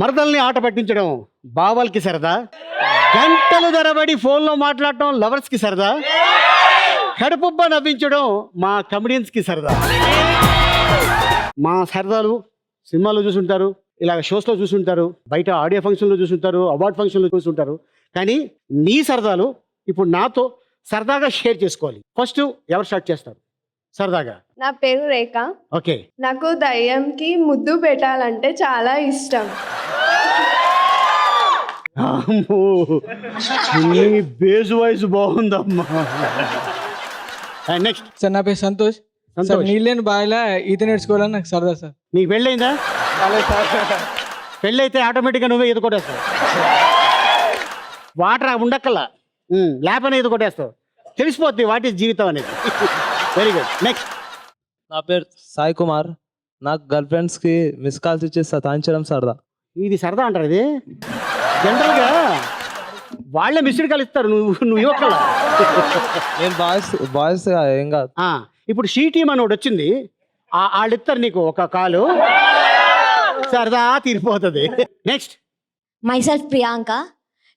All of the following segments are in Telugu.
మరదల్ని ఆట పట్టించడం బావల్కి సరదా, గంటలు ధరబడి ఫోన్లో మాట్లాడటం లవర్స్కి సరదా, కడుపుబ్బ నవ్వించడం మా కమెడియన్స్కి సరదా. మా సరదాలు సినిమాల్లో చూసుంటారు, ఇలాగ షోస్లో చూసుంటారు, బయట ఆడియో ఫంక్షన్లో చూసుంటారు, అవార్డ్ ఫంక్షన్లో చూసుంటారు. కానీ నీ సరదాలు ఇప్పుడు నాతో సరదాగా షేర్ చేసుకోవాలి. ఫస్ట్ ఎవరు స్టార్ట్ చేస్తారు సరదాగా? నా పేరు రేఖ. ఓకే. నాకు దయ్యంకి ముద్దు పెట్టాలంటే చాలా ఇష్టం. అమ్మో, నీ బేస్ వాయిస్ బాగుందమ్మా. నెక్స్ట్ సార్ నా పేరు సంతోష్. సార్ నీళ్ళని బావిలా ఈత నేర్చుకోవాలని నాకు సరదా సార్. నీకు పెళ్ళయిందా? పెళ్ళైతే ఆటోమేటిక్గా నువ్వే ఈత కొట్టేస్తావు. వాటర్ ఉండక్కల్లా, లేపనే ఈత కొట్టేస్తావు. తెలిసిపోద్ది వాట్ ఈస్ జీవితం అనేది. Very good. నెక్స్ట్. నా పేరు సాయి కుమార్. నాకు గర్ల్ ఫ్రెండ్స్కి మిస్ కాల్స్ ఇచ్చి సతాయించడం సరదా. ఇది సరదా అంటారు. ఇది జనరల్గా వాళ్ళే మిస్డ్ కాల్ ఇస్తారు, నువ్వు ఇవ్వక్కల్లా. నేను బాయ్స్ ఏం కాదు. ఇప్పుడు షీ టీమ్ అని ఒకటి వచ్చింది, వాళ్ళు ఇస్తారు నీకు ఒక కాలు, సరదా తీరిపోతుంది. నెక్స్ట్. మైసెల్ఫ్ ప్రియాంక.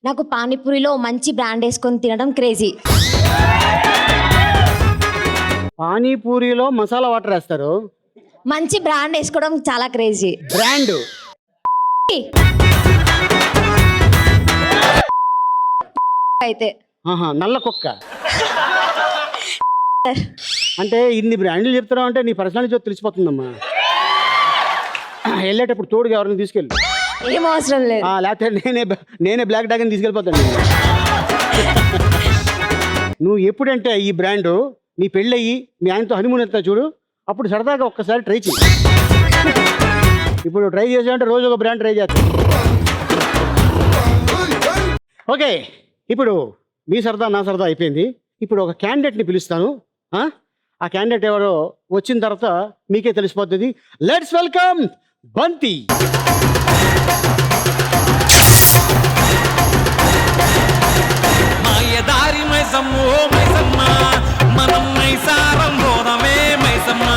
నాకు పానీపూరిలో మంచి బ్రాండ్ వేసుకొని తినడం క్రేజీ. పానీపూరిలో మసాలా వాటర్ వేస్తారు, మంచి బ్రాండ్ వేసుకోవడం చాలా క్రేజీ. బ్రాండ్ అయితే నల్ల కుక్క అంటే ఇన్ని బ్రాండ్లు చెప్తున్నావు అంటే నీ పర్సనాలిటీ తెలిసిపోతుందమ్మా. వెళ్ళేటప్పుడు తోడుగా ఎవరిని తీసుకెళ్ళి, ఏం అవసరం లేదు. లేకపోతే నేనే బ్లాక్ డాగ్ అని తీసుకెళ్ళిపోతాను. నువ్వు ఎప్పుడంటే ఈ బ్రాండు నీ పెళ్ళయ్యి మీ ఆయనతో హనీమూన్ వెళ్తా చూడు, అప్పుడు సరదాగా ఒక్కసారి ట్రై చేయి. ఇప్పుడు ట్రై చేసావంటే రోజు ఒక బ్రాండ్ ట్రై చేస్తా. ఓకే, ఇప్పుడు మీ సరదా నా సరదా అయిపోయింది. ఇప్పుడు ఒక క్యాండిడేట్ని పిలుస్తాను. ఆ క్యాండిడేట్ ఎవరో వచ్చిన తర్వాత మీకే తెలిసిపోతుంది. లెట్స్ వెల్కమ్ బంతి. మాయదారి మైసమ్మ ఓ మైసమ్మ, మనం మైసారం పోదమే మైసమ్మ.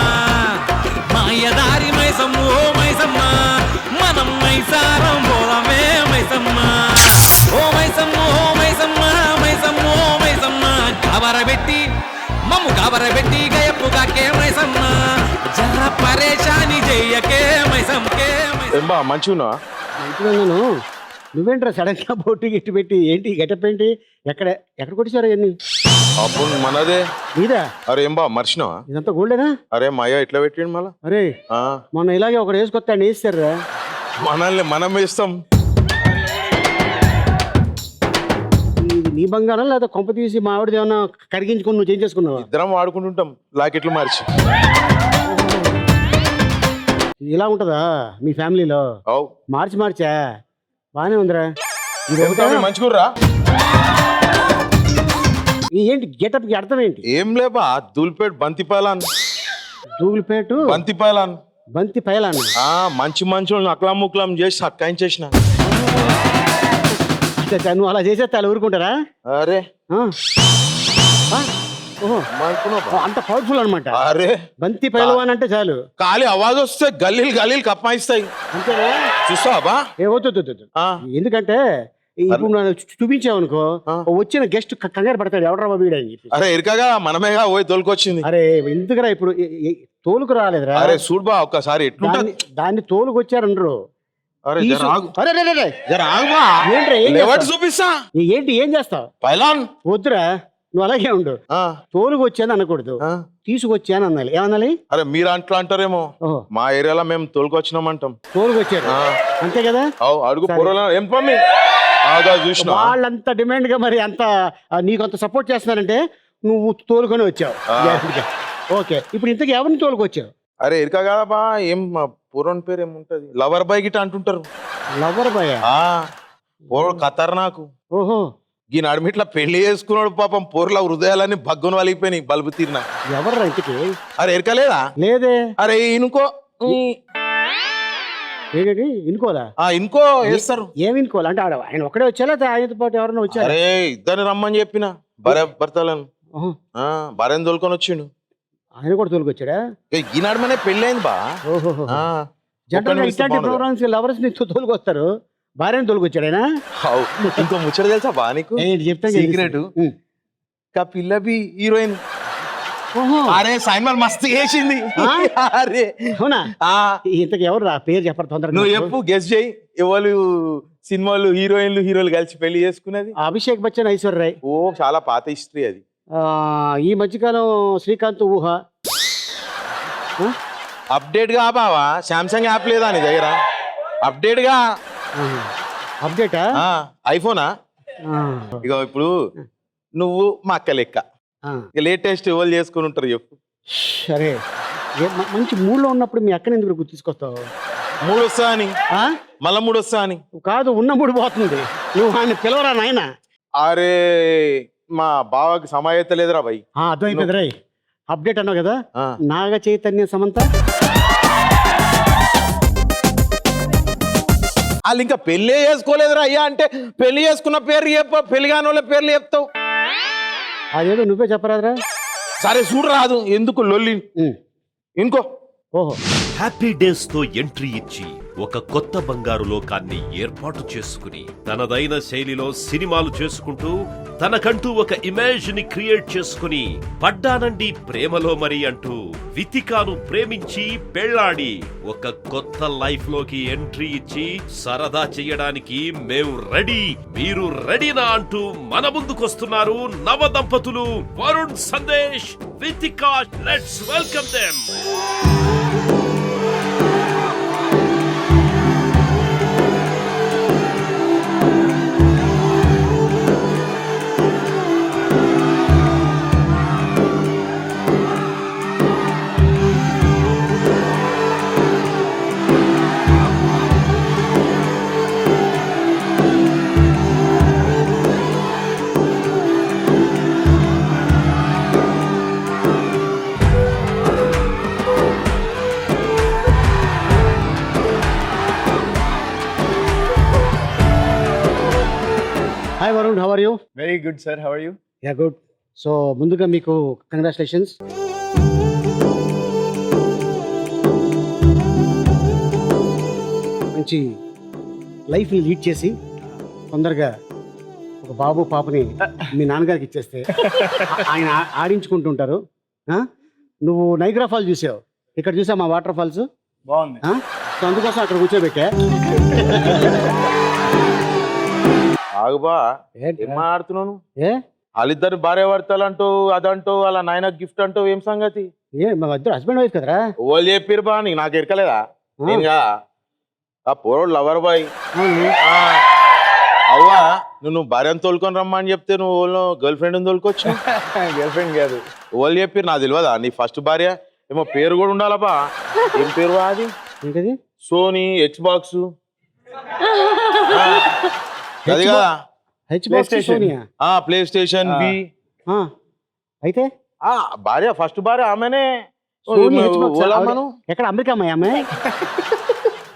మాయదారి మైసమ్మ ఓ మైసమ్మ, మనం మైసారం పోదమే మైసమ్మ. ఓ మైసమ్మ ఓ మైసమ్మ, మైసమ్మ ఓ మైసమ్మ, కబరబెట్టి మమ్ము కబరబెట్టి గయప్పుగాకే మైసమ్మ, జర పరేషాని చెయ్యకే మైసమ్మకే. ఏంబా మంచిగా మంచిగా నువ్వేంట్రా సడన్ గా బొట్టు గిట్టు పెట్టి ఏంటి గెటప్ ఏంటి? ఎక్కడ కొట్టించారు అవన్నీ? అప్పుడు మనదే నీదా? అరే ఏంబా మర్చినావా? ఇదంతా గోల్డేనా? అరే మాయ ఇట్లా పెట్టిండు మళ్ళా. అరే మొన్న ఇలాగే ఒకడు వేసుకొస్తాడు, వేస్తారా? మనల్ని మనం వేస్తాం. నీ బంగారం లేదా కొంప తీసి మా ఆవిడది ఏమన్నా కరిగించుకుని నువ్వు చేంజ్ చేసుకున్నావా? ఇద్దరం వాడుకుంటుంటాం లాకెట్లు మార్చి. ఇలా ఉంటుందా మీ ఫ్యామిలీలో? మార్చా బానే ఉందిరా. మంచిగుర్రా. ఏంటి గెటప్ కి అర్థం ఏంటి? ఏం లేబా, దూల్పేట్ బంతిపాయలాన్. దూల్పేటు బంతిపాయలాన్. బంతి పైలాన్. మంచి మంచి అక్లాం ముక్లాం చేసి సక్కాయించేసిన. నువ్వు అలా చేసేస్తే అలా ఊరుకుంటారా? అరే అంత పవర్ఫుల్ అనమాట. అరే బంతి పైలవాన్ అంటే చాలు, ఖాళీ అవాజ్ వస్తే గల్లీలు కప్పాయిస్తాయి. అంతేనా? చూస్తావా? ఎందుకంటే ఇప్పుడు నన్ను చూపించావనుకో, వచ్చిన గెస్ట్ కంగారు పడతాడు, ఎవడరా వీడని. అరే ఇరకగా మనమేగా పోయి తోలుకొచ్చింది. అరే ఎందుకురా ఇప్పుడు తోలుకు రాలేదురా? అరే చూడబా ఒక్కసారి ఎట్లుంటది. దాన్ని తోలుకొచ్చారనరు. చూపిస్తా ఏంటి ఏం చేస్తావు? పైలాన్ వద్దురా, నువ్వు అలాగే ఉండు. తోలుకు వచ్చాను అనకూడదు, తీసుకొచ్చాను అనాలి. ఏమనాలి? అరే మీరు అట్లా అంటారేమో, మా ఏరియాలో మేము తోలుకొచ్చినామంటాం. తోలుకొచ్చారు అంతే కదా? అడుగు ఏం పమ్మి చూసిన వాళ్ళంత డిమాండ్ గా మరి అంత నీకు అంత సపోర్ట్ చేస్తున్నారంటే నువ్వు తోలుకొని వచ్చావు. ఓకే, ఇప్పుడు ఇంతకు ఎవరిని తోలుకొచ్చావు? అరే ఇరకా కాదబా, ఏం పూర్వం పేరు ఏముంటది, లవర్ బాయ్ గిట్ట అంటుంటారు. Lover boy? ఖతర్నాకు. ఓహో, ఈ నడిమిట్లా పెళ్లి చేసుకున్నాడు పాపం, పోర్ల హృదయాలని భగ్గును వలిగిపోయినాయి బల్బు తీరిన. ఎవర్రా ఇంటికి? అరే ఎరకలేదా? లేదే. అరే ఇనుకో. ఏంటి ఇనుకోలా? ఇనుకో వేస్తారు. ఏమి ఇనుకోవాలి అంటే ఆయన ఒక్కడే వచ్చా, ఆయనతో పాటు ఎవరైనా వచ్చారు? అరే ఇద్దరిని రమ్మని చెప్పిన భార్య భర్తలను. భార్యను తోలుకొని వచ్చిండు. ఆయన కూడా తోలుకొచ్చాడా? ఈనాడు మన పెళ్ళి అయింది బా. జనరల్గా ఒక్కడిని ఇట్లాంటి బాగుండదు. ప్రోగ్రామ్స్ లవర్స్ ని తోలుకొస్తారు, భార్యను తోలుకొచ్చాడైనా. అవు. ఇంకో ముచ్చట తెలుసా బా నీకు చెప్తా సీక్రెట్ కా పిల్ల బి హీరోయిన్. అరే సైన్మాల్ మస్తు చేసింది. అరే అవునా? ఆ, ఇంతకు ఎవరు రా పేరు చెప్పరు తొందరగా. నువ్వు చెప్పు గెస్ చేయి ఎవరు సినిమాలు హీరోయిన్లు హీరోలు కలిసి పెళ్లి చేసుకున్నది. అభిషేక్ బచ్చన్, ఐశ్వర్యరాయ్. ఓ చాలా పాత హిస్టరీ అది. ఈ మధ్యకాలం శ్రీకాంత్ ఊహ. అప్డేట్ గా బావా, సామ్సంగ్ యాప్ లేదా నీ దగ్గర? అప్డేట్ గా అప్డేటా? ఐఫోనా? ఇక ఇప్పుడు నువ్వు మా అక్క లెక్క ఇక లేటెస్ట్ ఎవరు చేసుకుని ఉంటారు చెప్పు. సరే, మంచి మూడ్లో ఉన్నప్పుడు మీ అక్కని ఎందుకు గుర్తిసుకొస్తావు? 3 వస్తా అని, మళ్ళా 3 వస్తా అని కాదు, ఉన్న మూడు పోతుంది. నువ్వు ఆయన పిలవరా నాయన. అరే మా బావకి సమాయత లేదురా భయ్. అర్థమైపోయింది రే. అప్డేట్ అన్నావు కదా, నాగ చైతన్య సమంత. వాళ్ళు ఇంకా పెళ్ళే చేసుకోలేదురా అయ్యా అంటే పెళ్లి చేసుకున్న పేరు చెప్ప, పెళ్లి కాని వాళ్ళ పేర్లు చెప్తావు. అదేదో నువ్వే చెప్పరాదురా. సరే చూడరాదు ఎందుకు లొల్లి. ఇంకో ఓహో, హ్యాపీ డేస్ తో ఎంట్రీ ఇచ్చి ఒక కొత్త బంగారు లోకాన్ని ఏర్పాటు చేసుకుని తనదైన శైలిలో సినిమాలు చేసుకుంటూ తనకంటూ ఒక ఇమేజ్ ని క్రియేట్ చేసుకుని పడ్డానండి ప్రేమలో మరి అంటూ వితికాను ప్రేమించి పెళ్లాడి ఒక కొత్త లైఫ్ లోకి ఎంట్రీ ఇచ్చి సరదా చెయ్యడానికి మేము రెడీ, మీరు రెడీనా అంటూ మన ముందుకొస్తున్నారు నవ దంపతులు Varun Sandesh Vithika. Let's welcome them. Hi Varun, how are you? Very good, sir. How are you? Yeah good. So ముందుగా మీకు కంగ్రాచులేషన్స్. మంచి లైఫ్ని లీడ్ చేసి తొందరగా ఒక బాబు పాపని మీ నాన్నగారికి ఇచ్చేస్తే ఆయన ఆడించుకుంటుంటారు. నువ్వు నైగ్రా ఫాల్ చూసావు, ఇక్కడ చూసావు మా వాటర్ ఫాల్స్. బాగుంది. సో అందుకోసం అక్కడ కూర్చోబెట్టా. ఆగుబా ఏం మాట్లాడుతున్నాను? ఏ వాళ్ళిద్దరు భార్య భర్తలు అంటూ అదంటూ వాళ్ళ నాయన గిఫ్ట్ అంటూ ఏం సంగతి? మా ఇద్దరు హస్బెండ్ వైఫ్ కదరా. వాళ్ళు చెప్పారు బా, నీకు నాకు ఎరకలేదా? నేనుగా ఆ పోరోడు లవర్ బాయ్. అవ్వా నువ్వు భార్యను తోలుకొని రమ్మని చెప్తే నువ్వు వాళ్ళు గర్ల్ ఫ్రెండ్ తోలుకొచ్చు. గర్ల్ ఫ్రెండ్ కాదు. వాళ్ళు చెప్పారు నాకు తెలియదా? నీ ఫస్ట్ భార్య ఏమో పేరు కూడా ఉండాలబ్బా. ఏం పేరు బా అది? ఏంటది? సోనీ హెచ్ బాక్స్ అది కదా, ప్లే స్టేషన్ బి. అయితే భార్య ఫస్ట్ భార్య ఆమెనే. ఎక్కడ అమెరికా అమ్మాయి ఆమె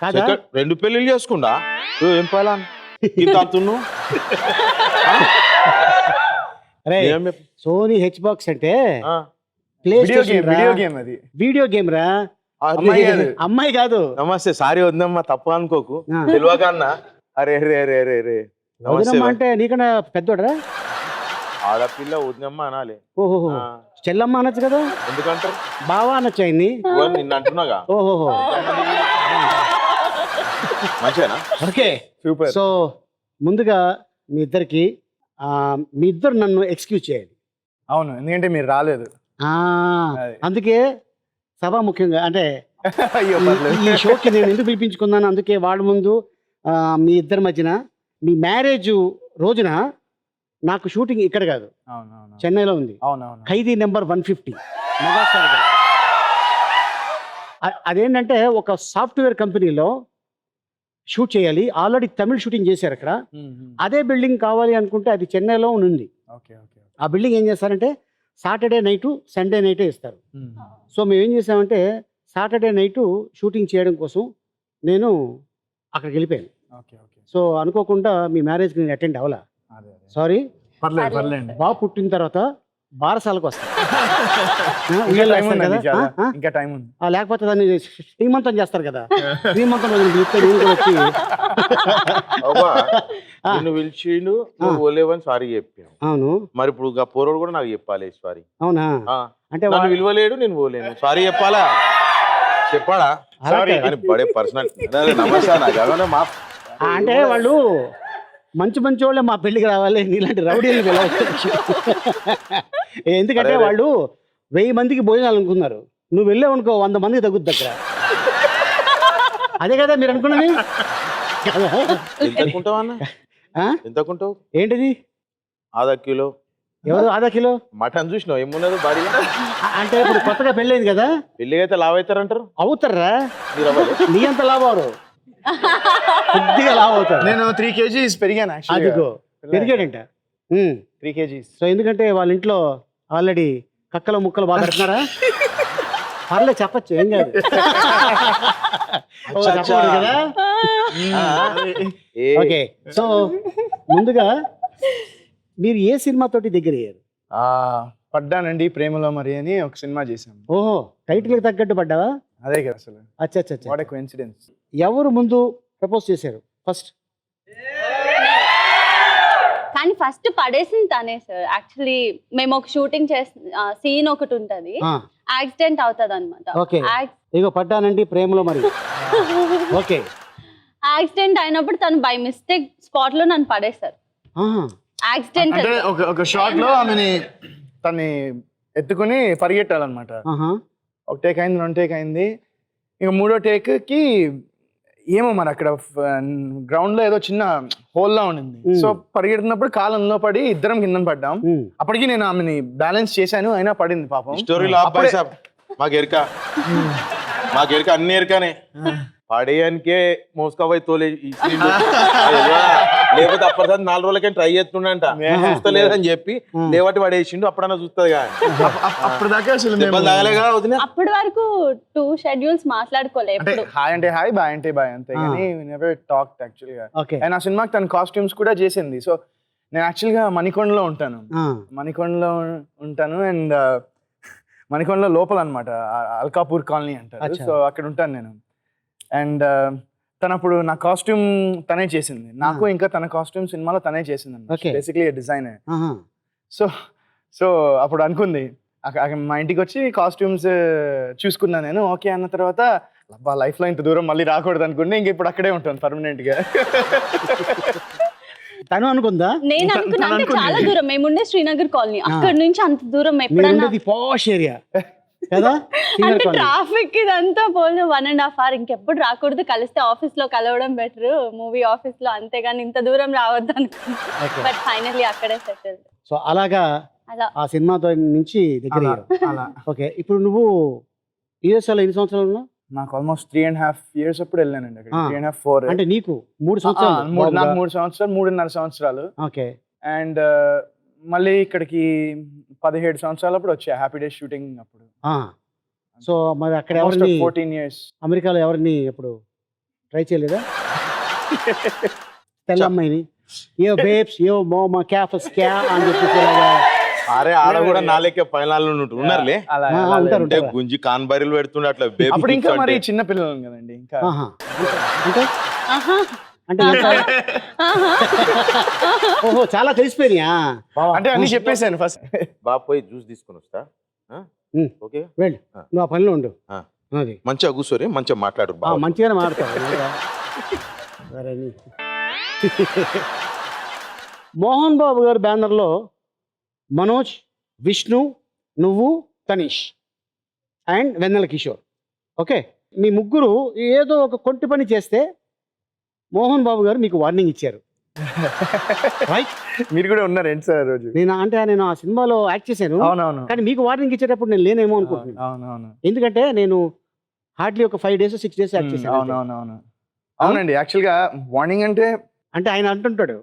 కాదా? 2 పెళ్లిళ్ళు చేసుకుండా ఏం పలా సోనీ హెచ్ బాక్స్ అంటే ప్లే వీడియో గేమ్ అది. వీడియో గేమ్ రా, అమ్మాయి కాదు. నమస్తే, సారీ వద్దమ్మా తప్పు అనుకోకు, తెలియక అన్నా. అరే రే రే రే రే వదినమ్మ అంటే నీకన్నా పెద్దోడరా? ఆడపిల్ల వదినమ్మ అనాలి. ఓహో, చెల్లమ్మ అనొచ్చు కదా. ఎందుకంటారు? బావా అనొచ్చు ఆయన్ని. నిన్న అంటున్నాగా. ఓహో, మంచిగా. Okay super. సో ముందుగా మీ ఇద్దరికి మీ ఇద్దరు నన్ను ఎక్స్క్యూజ్ చేయాలి. అవును, ఎందుకంటే మీరు రాలేదు. అందుకే సభ ముఖ్యంగా అంటే అయ్యో ఈ షోకి నేను ఎందుకు పిలిపించుకున్నాను, అందుకే వాళ్ళ ముందు మీ ఇద్దరి మధ్యన మీ మ్యారేజ్ రోజున నాకు షూటింగ్ ఇక్కడ కాదు, చెన్నైలో ఉంది. ఖైదీ నెంబర్ 150 మెగాస్టార్ గారు. అదేంటంటే ఒక సాఫ్ట్వేర్ కంపెనీలో షూట్ చేయాలి. ఆల్రెడీ తమిళ్ షూటింగ్ చేశారు అక్కడ. అదే బిల్డింగ్ కావాలి అనుకుంటే అది చెన్నైలో ఉంది. ఆ బిల్డింగ్ ఏం చేస్తారంటే సాటర్డే నైటు సండే నైటే ఇస్తారు. సో మేము ఏం చేసామంటే సాటర్డే నైటు షూటింగ్ చేయడం కోసం నేను అక్కడికి వెళ్ళిపోయాను. సో అనుకోకుండా మీ మ్యారేజ్కి నేను అటెండ్ అవ్వాలా, సారీ. పర్లేదు. బాబు పుట్టిన తర్వాత బారసాలకు వస్తా ఇంకా టైం ఉందండి చాలా. ఇంకా టైం ఉంది. లేకపోతే దాన్ని శ్రీమంతం చేస్తారు కదా, శ్రీమంతం రోజున పిలిస్తే నేను కూడా వచ్చి అవ్వా, నిన్ను పిలిచిండు, నువ్వు ఓలేవని సారీ చెప్పావు. అవును. మరి ఇప్పుడు పోరోడు కూడా నాకు చెప్పాలి సారీ. అవునా? అంటే నన్ను విలువలేడు, నేను పోలేను, సారీ చెప్పాలా? చెప్పాడా? సారీ అని బడే పర్సనల్. నమస్తే నాకు ఏమన్నా మా అంటే వాళ్ళు మంచి మంచి వాళ్ళే మా పెళ్ళికి రావాలి, నీలాంటి రౌడీలు వెళ్ళవచ్చు. ఎందుకంటే వాళ్ళు 1000 మందికి భోజనాలు అనుకున్నారు, నువ్వు వెళ్ళావనుకో 100 మందికి తగ్గుద్ది అక్కడ. అదే కదా మీరు అనుకున్నది. ఎంతకుంటావు అన్న? ఎంతకుంటావు? ఏంటిది? ½ కిలో. ఎవరు ½ కిలో? మటన్ చూసినావు ఏమున్నది బాడీ? అంటే ఇప్పుడు కొత్తగా పెళ్ళైంది కదా, పెళ్ళి అయితే లావ్ అవుతారంటారు. అవుతారా? మీరు అవ్వాలి. నీ అంత లావు అవరు, కొద్దిగా లావు అవుతారు. నేను 3 kgs పెరిగాను యాక్చువల్లీ. అదిగో పెరిగాడంట. 3 kgs. సో ఎందుకంటే వాళ్ళ ఇంట్లో ఆల్రెడీ కక్కలు ముక్కలు బాగా పెడుతున్నారా? పర్లేదు చెప్పచ్చు, ఏం కాదు. చెప్పకూడదు కదా. ఓకే, సో ముందుగా మీరు ఏ సినిమాతోటి దగ్గర అయ్యారు? పడ్డానండి ప్రేమలో మరి అని ఒక సినిమా చేశాను. ఓహో, టైటిల్కి తగ్గట్టు పడ్డావా? అదే కదా అసలు. అచ్చా అచ్చా. What a coincidence. ఎవరు ముందు ప్రపోజ్ చేశారు ఫస్ట్? కానీ ఫస్ట్ పడేసింది తనే సార్. యాక్చువల్లీ మేము ఒక షూటింగ్ సీన్ ఒకటి ఉంటది, యాక్సిడెంట్ అవుతుంది అనమాట. ఓకే, ఇగో పడ్డానండి ప్రేమలో మరి. ఓకే, యాక్సిడెంట్ అయినప్పుడు తను బై మిస్టేక్ స్పాట్ లో నన్ను పడేశారు. యాక్సిడెంట్ అంటే ఒక షాట్ లో ఆమెని తన్ని ఎత్తుకుని పరిగెట్టాలన్నమాట. ఒక టేక్ అయింది, 2 టేక్ అయింది, ఇక 3వ టేక్ కి ఏమో మరి అక్కడ గ్రౌండ్ లో ఏదో చిన్న హోల్ లా ఉండింది. సో పరిగెడుతున్నప్పుడు కాలంలో పడి ఇద్దరం కింద పడ్డాం. అప్పటికి నేను ఆమెని బ్యాలెన్స్ చేశాను, అయినా పడింది పాపం. స్టోరీలో మాకు ఎరిక అన్ని ఎరికనే పడేయనికే మోసుకోపోయి తోలే. లేకపోతే అప్పటిదాకా 4 రోజులకే ట్రై చేస్తుండంట, చూస్తలేదని చెప్పి లేవటి పడేసిండు. అప్పుడన్నా చూస్తుంది కానీ అప్పటిదాకా అసలు అప్పటి వరకు 2 షెడ్యూల్స్ మాట్లాడుకోలే. హాయ్ అంటే హాయ్, బాయ్ అంటే బాయ్, అంతే కానీ నెవర్ టాక్డ్ యాక్చువల్గా. అండ్ ఆ సినిమాకి తన కాస్ట్యూమ్స్ కూడా చేసింది. సో నేను యాక్చువల్గా మణికొండలో ఉంటాను అండ్ మణికొండలో లోపల అనమాట, అల్కాపూర్ కాలనీ అంటారు. సో అక్కడ ఉంటాను నేను. అండ్ తను అప్పుడు నా కాస్ట్యూమ్ తనే చేసింది, నాకు ఇంకా తన కాస్ట్యూమ్ సినిమాలో తనే చేసింది అన్నమాట. Basically designer. సో అప్పుడు అనుకుంది, మా ఇంటికి వచ్చి కాస్ట్యూమ్స్ చూసుకున్నాను నేను. ఓకే అన్న తర్వాత లైఫ్ లో ఇంత దూరం మళ్ళీ రాకూడదు అనుకుంటే ఇంక ఇప్పుడు అక్కడే ఉంటాను పర్మనెంట్ గా. తను అనుకుందా? నేను అనుకున్నా, చాలా దూరం. మేముండే శ్రీనగర్ కాలనీ, అక్కడ నుంచి అంత దూరం ఎప్పుడన్నా పాష్ ఏరియా కదా, అంటే ట్రాఫిక్ ఇదంతా పోతే 1.5 hours. ఇంకెప్పుడు రాకూడదు, కలిస్తే ఆఫీస్ లో కలవడం బెటర్, మూవీ ఆఫీస్ లో, అంతేగాని ఇంత దూరం రావద్దు అనుకున్నా. బట్ ఫైనల్లీ అక్కడే సెటిల్. సో అలాగా ఆ సినిమాతో నుంచి దగ్గర. ఓకే, ఇప్పుడు నువ్వు యూఎస్ఏలో ఎన్ని సంవత్సరాలు ఉన్నావు? నాకు ఆల్మోస్ట్ 3.5 years అప్పుడు వెళ్ళానండి అక్కడ. 3.5, 4. అంటే నీకు 3 సంవత్సరాలు? నాకు 3 సంవత్సరాలు, 3.5 సంవత్సరాలు. ఓకే. అండ్ మళ్ళీ ఇక్కడికి 17 సంవత్సరాలప్పుడు వచ్చా హ్యాపీ డేస్ షూటింగ్ అప్పుడు. సో మరి అక్కడ ఎవరిని 14 years అమెరికాలో ఎవరిని ఎప్పుడు ట్రై చేయలేదా? తెల్ల అమ్మాయిని ఏ బేబ్స్ ఏ మోమా క్యాఫస్ క్యా అని చెప్పి అరే ఆడ కూడా నాలేకే ఫైనల్ ఉన్నారులే, అంటే గుంజి కాన్బరీలు పెడుతుండే అట్లా. అప్పుడు ఇంకా మరి చిన్న పిల్లలు కదండి ఇంకా. అంటే ఓహో, చాలా తెలిసిపోయినాయా? అంటే అన్ని చెప్పేసాను ఫస్ట్. బాబు పోయి జ్యూస్ తీసుకొని వస్తా. ఓకే, వెళ్ళు, నువ్వు ఆ పనిలో ఉండు. మంచిగా కూర్చోరి, మంచిగా మాట్లాడు. మంచిగానే మాట్లాడతావు. సరే, మోహన్ బాబు గారి బ్యానర్లో మనోజ్, విష్ణు, నువ్వు, తనీష్ అండ్ వెన్నెల కిషోర్. ఓకే, మీ ముగ్గురు ఏదో ఒక కొంటి పని చేస్తే మోహన్ బాబు గారు మీకు వార్నింగ్ ఇచ్చారు. రైట్, మీరు కూడా ఉన్నారు ఏంటి సార్ రోజు? నేను ఆ సినిమాలో యాక్ట్ చేశాను. అవునవును. కానీ మీకు వార్నింగ్ ఇచ్చేటప్పుడు నేను లేనేమో అనుకుంటున్నాను. అవునవును. ఎందుకంటే నేను హార్డ్లీ ఒక 5 days 6 days యాక్ట్ చేశాను. అవునవును. అవునండి, యాక్చువల్గా వార్నింగ్ అంటే ఆయన అంటుంటాడు,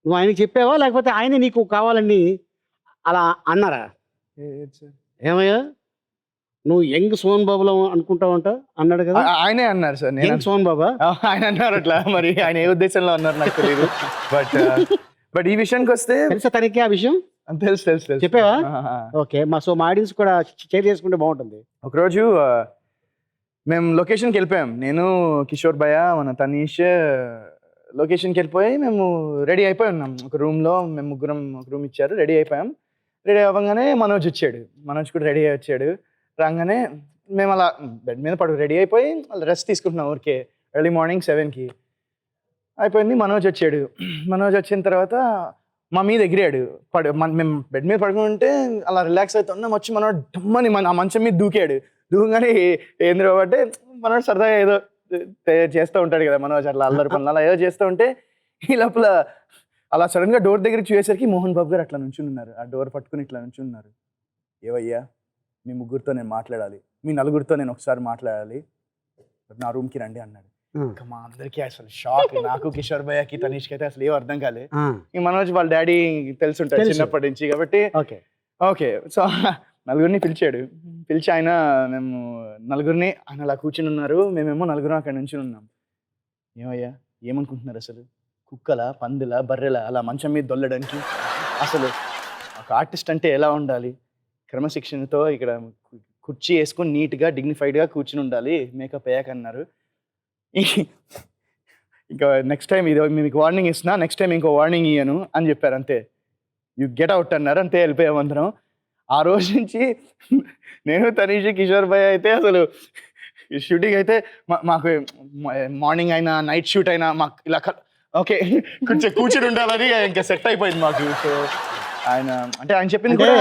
నువ్వు ఆయనకి చెప్పావా లేకపోతే ఆయన నీకు కావాలని అలా అన్నారా? ఏమయ్యా నువ్వు యంగ్ సోన్ బాబులో అనుకుంటావంట అన్నాడు కదా. ఆయనే అన్నారు సార్. యంగ్ సోన్ బాబా ఆయన అన్నారు అట్లా, మరి ఆయన ఏ ఉద్దేశంలో అన్నారు నాకు తెలియదు. బట్ ఈ విషయానికి వస్తే తెలుసా తనకి ఆ విషయం? తెలుసు తెలుసు తెలుసు చెప్పావా? ఆ. ఓకే, మా ఆడియన్స్ కూడా షేర్ చేసుకుంటే బాగుంటుంది. ఒకరోజు మేము లొకేషన్కి వెళ్ళిపోయాం, నేను కిషోర్ భయ్య మన తనీష్ లొకేషన్కి వెళ్ళిపోయి మేము రెడీ అయిపోయి ఉన్నాం. ఒక రూమ్లో మేము ముగ్గురం ఒక రూమ్ ఇచ్చారు, రెడీ అయిపోయాం. రెడీ అవ్వగానే మనోజ్ వచ్చాడు, మనోజ్ కూడా రెడీ వచ్చాడు. రాగానే మేము అలా బెడ్ మీద రెడీ అయిపోయి రెస్ట్ తీసుకుంటున్నాం ఊరికే. ఎర్లీ మార్నింగ్ 7కి అయిపోయింది. మనోజ్ వచ్చాడు. మనోజ్ వచ్చిన తర్వాత మా మీద ఎగిరాడు. మేము బెడ్ మీద పడుకుంటే అలా రిలాక్స్ అవుతున్నాం. వచ్చి మనోడు డమ్మని ఆ మంచం మీద దూకాడు. దూకంగానే ఏంద్రో అంటే మనోడు సరదాగా ఏదో చేస్తూ ఉంటాడు కదా మనోజ్, అట్లా అల్లరి పనులు అలా ఏదో చేస్తూ ఉంటే ఈ లోపల అలా సడన్గా డోర్ దగ్గరికి చూసేసరికి మోహన్ బాబు గారు అట్లా నుంచుని ఉన్నారు. ఆ డోర్ పట్టుకుని ఇట్లా నుంచుని ఉన్నారు. ఏవయ్యా, మీ ముగ్గురితో నేను మాట్లాడాలి, మీ నలుగురితో నేను ఒకసారి మాట్లాడాలి, నా రూమ్కి రండి అన్నాడు. ఇంకా మా అందరికీ అసలు షాక్, నాకు కిషోర్ భయ్యకి తనీష్కి అయితే అసలు ఏం అర్థం కాలే. ఈ మనోజ్ వాళ్ళ డాడీ తెలుసుంటాడు చిన్నప్పటి నుంచి కాబట్టి ఓకే. సో నలుగురిని పిలిచాడు. పిలిచి ఆయన మేము నలుగురిని ఆయన అలా కూర్చుని ఉన్నారు, మేమేమో నలుగురం అక్కడ నుంచి ఉన్నాం. ఏమయ్యా ఏమనుకుంటున్నారు అసలు, కుక్కల పందుల బర్రెల అలా మంచం మీద దొల్లడానికి? అసలు ఒక ఆర్టిస్ట్ అంటే ఎలా ఉండాలి, క్రమశిక్షణతో ఇక్కడ కుర్చీ వేసుకొని నీట్గా డిగ్నిఫైడ్గా కూర్చుని ఉండాలి, మేకప్ అయ్యాక అన్నారు. ఇంకా నెక్స్ట్ టైం ఇది మీకు వార్నింగ్ ఇస్తున్నా, నెక్స్ట్ టైం ఇంకో వార్నింగ్ ఇయ్యను అని చెప్పారు. అంతే, యూ గెట్ అవుట్ అన్నారు. అంతే, వెళ్ళిపోయాం అందరం. ఆ రోజు నుంచి నేను తనీష్ కిషోర్ భయ్య అయితే అసలు షూటింగ్ అయితే మాకు మార్నింగ్ అయినా నైట్ షూట్ అయినా మాకు ఇలా ఓకే కూర్చుని ఉండాలని ఇంకా సెట్ అయిపోయింది మాకు. సో ఆయన అంటే ఆయన చెప్పింది కూడా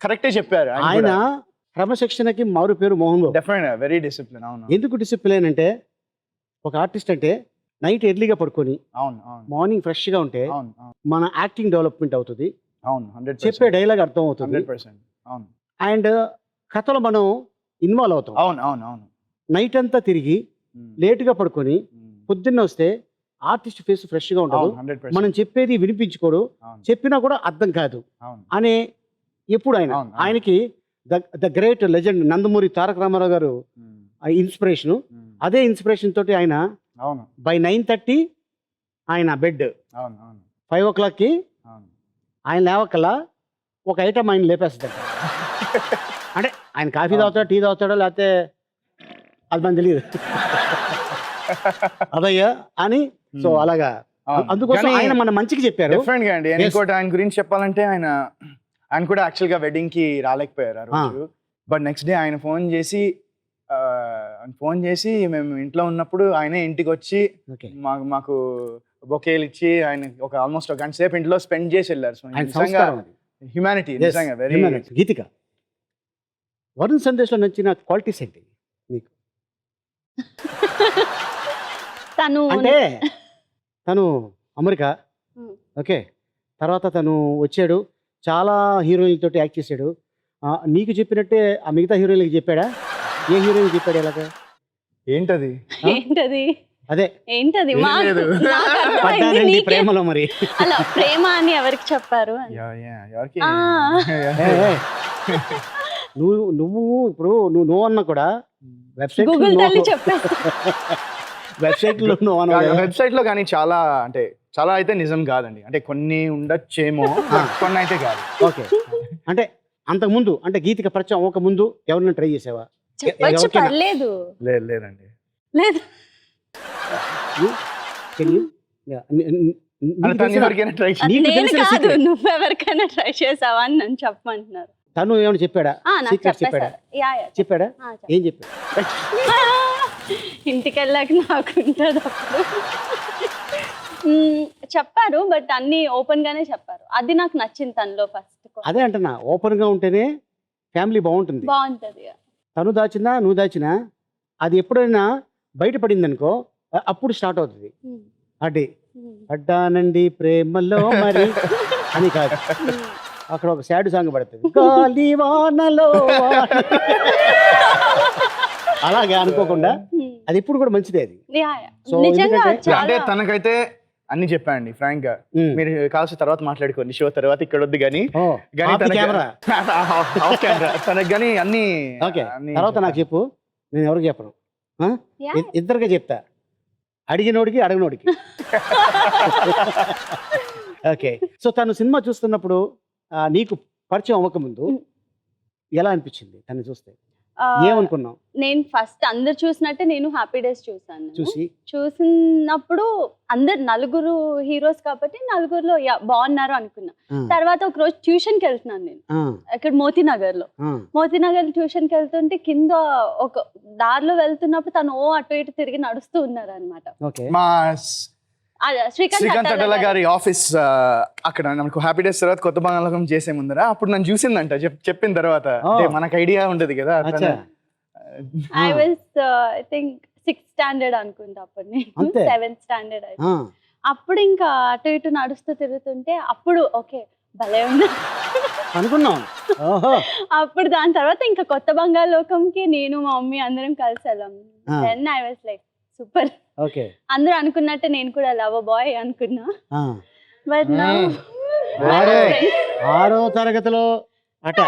కరెక్టే చెప్పారు. ఆయన క్రమశిక్షణకి మారు పేరు Mohan Babu. Definite very discipline. అవును. ఎందుకు డిసిప్లిన్ అంటే ఒక ఆర్టిస్ట్ అంటే నైట్ ఎర్లీగా పడుకొని అవును మార్నింగ్ ఫ్రెష్గా ఉంటే అవును మన యాక్టింగ్ డెవలప్మెంట్ అవుతుంది, అవును 100%. చెప్పే డైలాగ్ అర్థం అవుతుంది, 100%. అవును. అండ్ కథలో మనం ఇన్వాల్వ్ అవుతాం. అవును అవును అవును. నైట్ అంతా తిరిగి లేటుగా పడుకొని పొద్దున్న వస్తే ఆర్టిస్ట్ ఫేస్ ఫ్రెష్గా ఉండదు, 100%. మనం చెప్పేది వినిపించుకోడు, చెప్పినా కూడా అర్థం కాదు అనే ఎప్పుడు ఆయనకి the great legend Nandamuri Taraka Ramarao గారు ఇన్స్పిరేషను. అదే ఇన్స్పిరేషన్ తోటి ఆయన బై 9:30 ఆయన బెడ్, 5 o'clockకి ఆయన లేవకల్లా ఒక ఐటమ్ ఆయన లేపేస్తాడు. అంటే ఆయన కాఫీ తాగుతాడో టీ తాగుతాడో లేకపోతే అది మనకు తెలియదు అదయ్యా అని. సో అలాగా అందుకోసం ఆయన మన మంచికి చెప్పారు. డిఫరెంట్ గా అండి. ఇంకోటి ఆయన గురించి చెప్పాలంటే ఆయన కూడా యాక్చువల్ గా వెడ్డింగ్ కి రాలేకపోయారు ఆ రోజు. బట్ నెక్స్ట్ డే ఆయన ఫోన్ చేసి మేము ఇంట్లో ఉన్నప్పుడు ఆయనే ఇంటికి వచ్చి మాకు బొకేలు ఇచ్చి ఆయన ఒక ఆల్మోస్ట్ ఒక గంట సేపు ఇంట్లో స్పెండ్ చేసి వెళ్ళారు. హ్యూమానిటీ నిజంగా వెరీ. గీతిక, వరుణ్ సందేశ్ లో నచ్చిన క్వాలిటీస్ ఏంటి నీకు? అంటే తను అమెరికా, ఓకే, తర్వాత తను వచ్చాడు, చాలా హీరోయిన్ తోటి యాక్ట్ చేశాడు. నీకు చెప్పినట్టే ఆ మిగతా హీరోయిన్కి చెప్పాడా? ఏ హీరోయిన్ చెప్పాడు? ఎలాగా ఏంటది అదే ఏంటది ప్రేమలో మరి అలా ప్రేమ అని ఎవరికి చెప్పారు? నువ్వు ఇప్పుడు నువ్వు అన్నా కూడా వెబ్సైట్ వెబ్సైట్ లో కానీ చాలా అంటే చాలా అయితే నిజం కాదండి. అంటే కొన్ని ఉండొచ్చేమో, కొన్ని అయితే కాదు. ఓకే, అంటే అంతకు ముందు అంటే గీతిక పరిచయం అవ్వక ముందు ఎవరైనా ట్రై చేసావా? పర్లేదు. లేదండి. లేదు. నువ్వెవరికైనా ట్రై చేసావా అని నన్ను చెప్పమంటున్నారు. తను ఏమైనా చెప్పాడా? చెప్పాడా? ఏం చెప్పాడు? ఇంటికి వెళ్ళాక నాకు ఉంటుంది అప్పుడు చెప్పారు, బట్ అన్ని ఓపెన్ గానే చెప్పారు. అది నాకు నచ్చింది తనలో ఫస్ట్. అదే అంటున్నా, ఓపెన్ గా ఉంటేనే ఫ్యామిలీ బాగుంటుంది. తను దాచినా నువ్వు దాచినా అది ఎప్పుడైనా బయటపడింది అనుకో, అప్పుడు స్టార్ట్ అవుతుంది. అడ్డే అడ్డానండి ప్రేమలో మరి అని కాదు, అక్కడ ఒక సాడ్ సాంగ్ పడుతుంది, గాలివానలో అలాగే అనుకోకుండా. అది ఇప్పుడు కూడా మంచిదే అది. సో అంటే తనకైతే అన్ని చెప్పానండి ఫ్రాంక్ గా. మీరు కావాల్సిన తర్వాత మాట్లాడుకోండి, షో తర్వాత ఇక్కడ వద్దు కానీ తనకు కానీ అన్ని. తర్వాత నాకు చెప్పు, నేను ఎవరికి చెప్పను, ఇద్దరిగా చెప్తా, అడిగినోడికి అడగనోడికి. ఓకే, సో తను సినిమా చూస్తున్నప్పుడు నీకు పరిచయం అవ్వకముందు ఎలా అనిపించింది తను చూస్తే? ఏమనుకున్నావు? నేను ఫస్ట్ అందరు చూసినట్టే నేను హ్యాపీ డేస్ చూసాను. చూసినప్పుడు అందరు నలుగురు హీరోస్ కాబట్టి నలుగురులో బాగున్నారు అనుకున్నా. తర్వాత ఒక రోజు ట్యూషన్ కి వెళ్తున్నాను నేను ఇక్కడ మోతీనగర్ ట్యూషన్ కి వెళ్తుంటే కింద ఒక దారిలో వెళ్తున్నప్పుడు తను అటు ఇటు తిరిగి నడుస్తూ ఉన్నారు అనమాట. మా శ్రీకాంత్ అడ్డల గారి ఆఫీస్ అక్కడ మనకు హ్యాపీ డేస్ తర్వాత కొత్త బంగాళాఖాతం చేసే ముందర అప్పుడు నన్ను చూసిందంట. చెప్పిన తర్వాత మనకు ఐడియా ఉండదు కదా. I was I think 6th standard అనుకుంటా అప్పుడు నేను 7th స్టాండర్డ్ అయితే. అప్పుడు ఇంకా అటు ఇటు నడుస్తూ తిరుగుతుంటే అప్పుడు ఓకే భలే ఉంది అనుకున్నాం. అప్పుడు దాని తర్వాత ఇంకా కొత్త బంగాళాఖాతంకి నేను మా మమ్మీ అందరం కలిసి వెళ్ళాం. Then I was like super. Okay, అందరూ అనుకున్నట్టే నేను కూడా లవ్ బాయ్ అనుకున్నా. బట్ నౌ 6వ తరగతిలో అట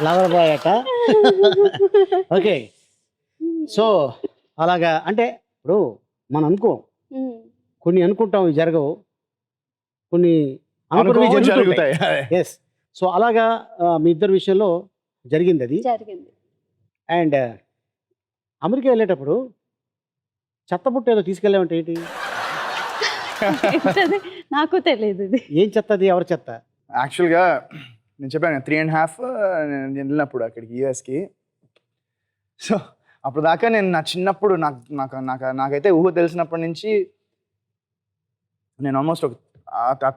లవర్ బాయ్ అట. ఓకే, సో అలాగా అంటే ఇప్పుడు మనం కొన్ని అనుకుంటాం ఇవి జరగవు, కొన్ని జరుగుతాయి. ఎస్, సో అలాగా మీ ఇద్దరి విషయంలో జరిగింది అది. అండ్ అమెరికా వెళ్ళేటప్పుడు చెత్త ఏదో తీసుకెళ్ళామంటే ఏంటి? నాకు తెలియదు ఏం చెత్త అది, ఎవరి చెత్త? యాక్చువల్గా నేను చెప్పాను 3.5 నేను వెళ్ళినప్పుడు అక్కడికి యూఎస్కి. సో అప్పుడు దాకా నేను నా చిన్నప్పుడు నాకైతే ఊహ తెలిసినప్పటి నుంచి నేను ఆల్మోస్ట్ ఒక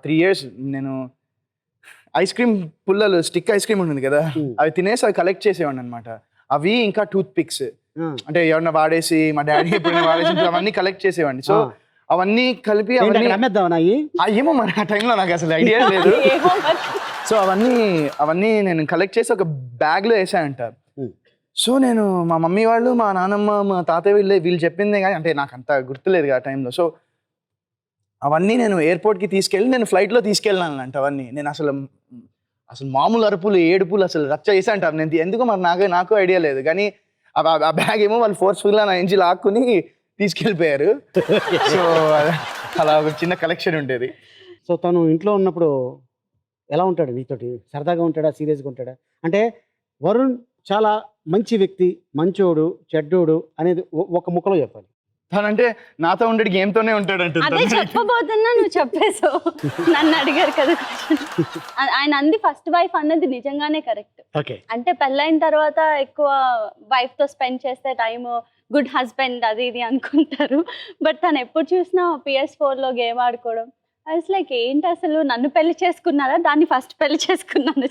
3 years నేను ఐస్ క్రీమ్ పుల్లలు, స్టిక్ ఐస్ క్రీమ్ ఉంటుంది కదా, అవి తినేసి అవి కలెక్ట్ చేసేవాడిని అనమాట. అవి ఇంకా టూత్ పిక్స్ అంటే ఎవరన్నా వాడేసి మా డాడీ ఎప్పుడైనా వాడేసి అవన్నీ కలెక్ట్ చేసేవాడిని. సో అవన్నీ కలిపి ఏమో మరి ఆ టైంలో నాకు అసలు ఐడియా లేదు. సో అవన్నీ నేను కలెక్ట్ చేసి ఒక బ్యాగ్లో వేసానంట. సో నేను మా మమ్మీ వాళ్ళు, మా నాన్నమ్మ, మా తాతయ్య వీళ్ళు చెప్పిందే కానీ అంటే నాకు అంత గుర్తులేదు ఆ టైంలో. సో అవన్నీ నేను ఎయిర్పోర్ట్కి తీసుకెళ్ళి నేను ఫ్లైట్లో తీసుకెళ్ళానంట. అవన్నీ నేను అసలు మామూలు అరుపులు, ఏడుపులు అసలు రచ్చ చేసా అంట. నేను ఎందుకో మరి నాకు ఐడియా లేదు కానీ ఆ బ్యాగ్ ఏమో వాళ్ళు ఫోర్స్ఫుల్గా నా నుంచి లాక్కుని తీసుకెళ్ళిపోయారు. సో అలా ఒక చిన్న కలెక్షన్ ఉండేది. సో తను ఇంట్లో ఉన్నప్పుడు ఎలా ఉంటాడు నీతోటి? సరదాగా ఉంటాడా, సీరియస్గా ఉంటాడా? అంటే వరుణ్ చాలా మంచి వ్యక్తి, మంచోడు, చెడ్డోడు అనేది ఒక ముక్కలో చెప్పాలి. తనంటే నాతో ఉండే గేమ్తోనే ఉంటాడు అంటే చెప్పబోతున్నా, నువ్వు చెప్పేసావు. నన్ను అడిగారు కదా ఆయన అంది ఫస్ట్ వైఫ్ అన్నది నిజంగానే కరెక్ట్. అంటే పెళ్ళైన తర్వాత ఎక్కువ వైఫ్ తో స్పెండ్ చేస్తే టైమ్ గుడ్ హస్బెండ్ అది ఇది అనుకుంటారు. బట్ తను ఎప్పుడు చూసినా PS4 లో గేమ్ ఆడుకోవడం, అసలు లైక్ ఏంటి అసలు నన్ను పెళ్లి చేసుకున్నారా, దాన్ని ఫస్ట్ పెళ్లి చేసుకున్నాను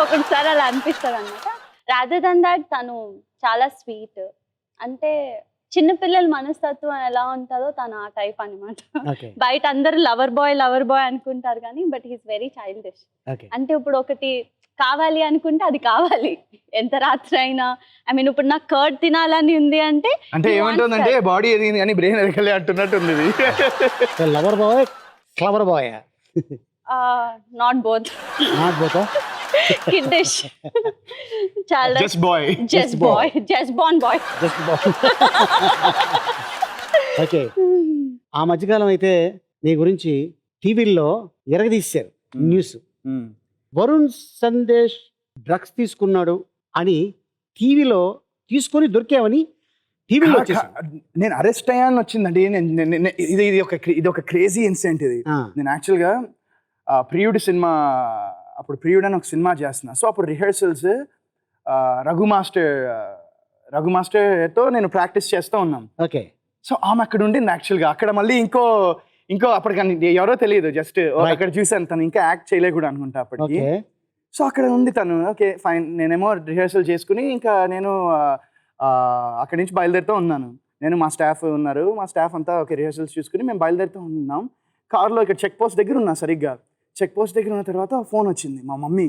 ఒకసారి అలా అనిపిస్తుంది అనమాట. రాదర్ దన్ దాట్ తను చాలా స్వీట్. అంటే చిన్నపిల్లల మనస్తత్వం ఎలా ఉంటుందో తను ఆ టైప్ అనమాట. బయట అందరూ లవర్ బాయ్ అనుకుంటారు కానీ బట్ హీస్ వెరీ చైల్డిష్. అంటే ఇప్పుడు ఒకటి కావాలి అనుకుంటే అది కావాలి ఎంత రాత్రి అయినా. ఐ మీన్ ఇప్పుడు నాకు కర్డ్ తినాలని ఉంది అంటే ఏమంటుందంటే బాడీ ఎదిగింది కానీ బ్రెయిన్ ఎదగలే అంటున్నట్టు ఉంది. Lover boy, clever boy? Not both. Kiddish. Child. Just boy. Just born boy. Okay, ఆ మధ్యకాలం అయితే నీ గురించి టీవీల్లో ఎరగదీశారు న్యూస్. వరుణ్ సందేశ్ డ్రగ్స్ తీసుకున్నాడు అని టీవీలో తీసుకొని దొరికావని టీవీలో నేను అరెస్ట్ అయ్యాను వచ్చిందండి. ఇది ఒక క్రేజీ ఇన్సిడెంట్ ఇది. నేను యాక్చువల్గా ప్రియుడు సినిమా, అప్పుడు ప్రియుడు అని ఒక సినిమా చేస్తున్నా. సో అప్పుడు రిహర్సల్స్ రఘు మాస్టర్తో నేను ప్రాక్టీస్ చేస్తూ ఉన్నాను. ఓకే, సో ఆమె అక్కడ ఉండింది యాక్చువల్గా. అక్కడ మళ్ళీ ఇంకో అప్పటికి ఎవరో తెలియదు, జస్ట్ అక్కడ చూసాను. తను ఇంకా యాక్ట్ చేయలే కూడా అనుకుంటా అప్పటికి. సో అక్కడ ఉంది తను. ఓకే ఫైన్, నేనేమో రిహర్సల్ చేసుకుని ఇంకా నేను అక్కడి నుంచి బయలుదేరుతూ ఉన్నాను. నేను మా స్టాఫ్ ఉన్నారు, మా స్టాఫ్ అంతా ఓకే రిహర్సల్స్ చూసుకుని మేము బయలుదేరుతూ ఉన్నాం. కార్లో ఇక్కడ చెక్ పోస్ట్ దగ్గర ఉన్నా. సరిగ్గా చెక్ పోస్ట్ దగ్గర ఉన్న తర్వాత ఫోన్ వచ్చింది. మా మమ్మీ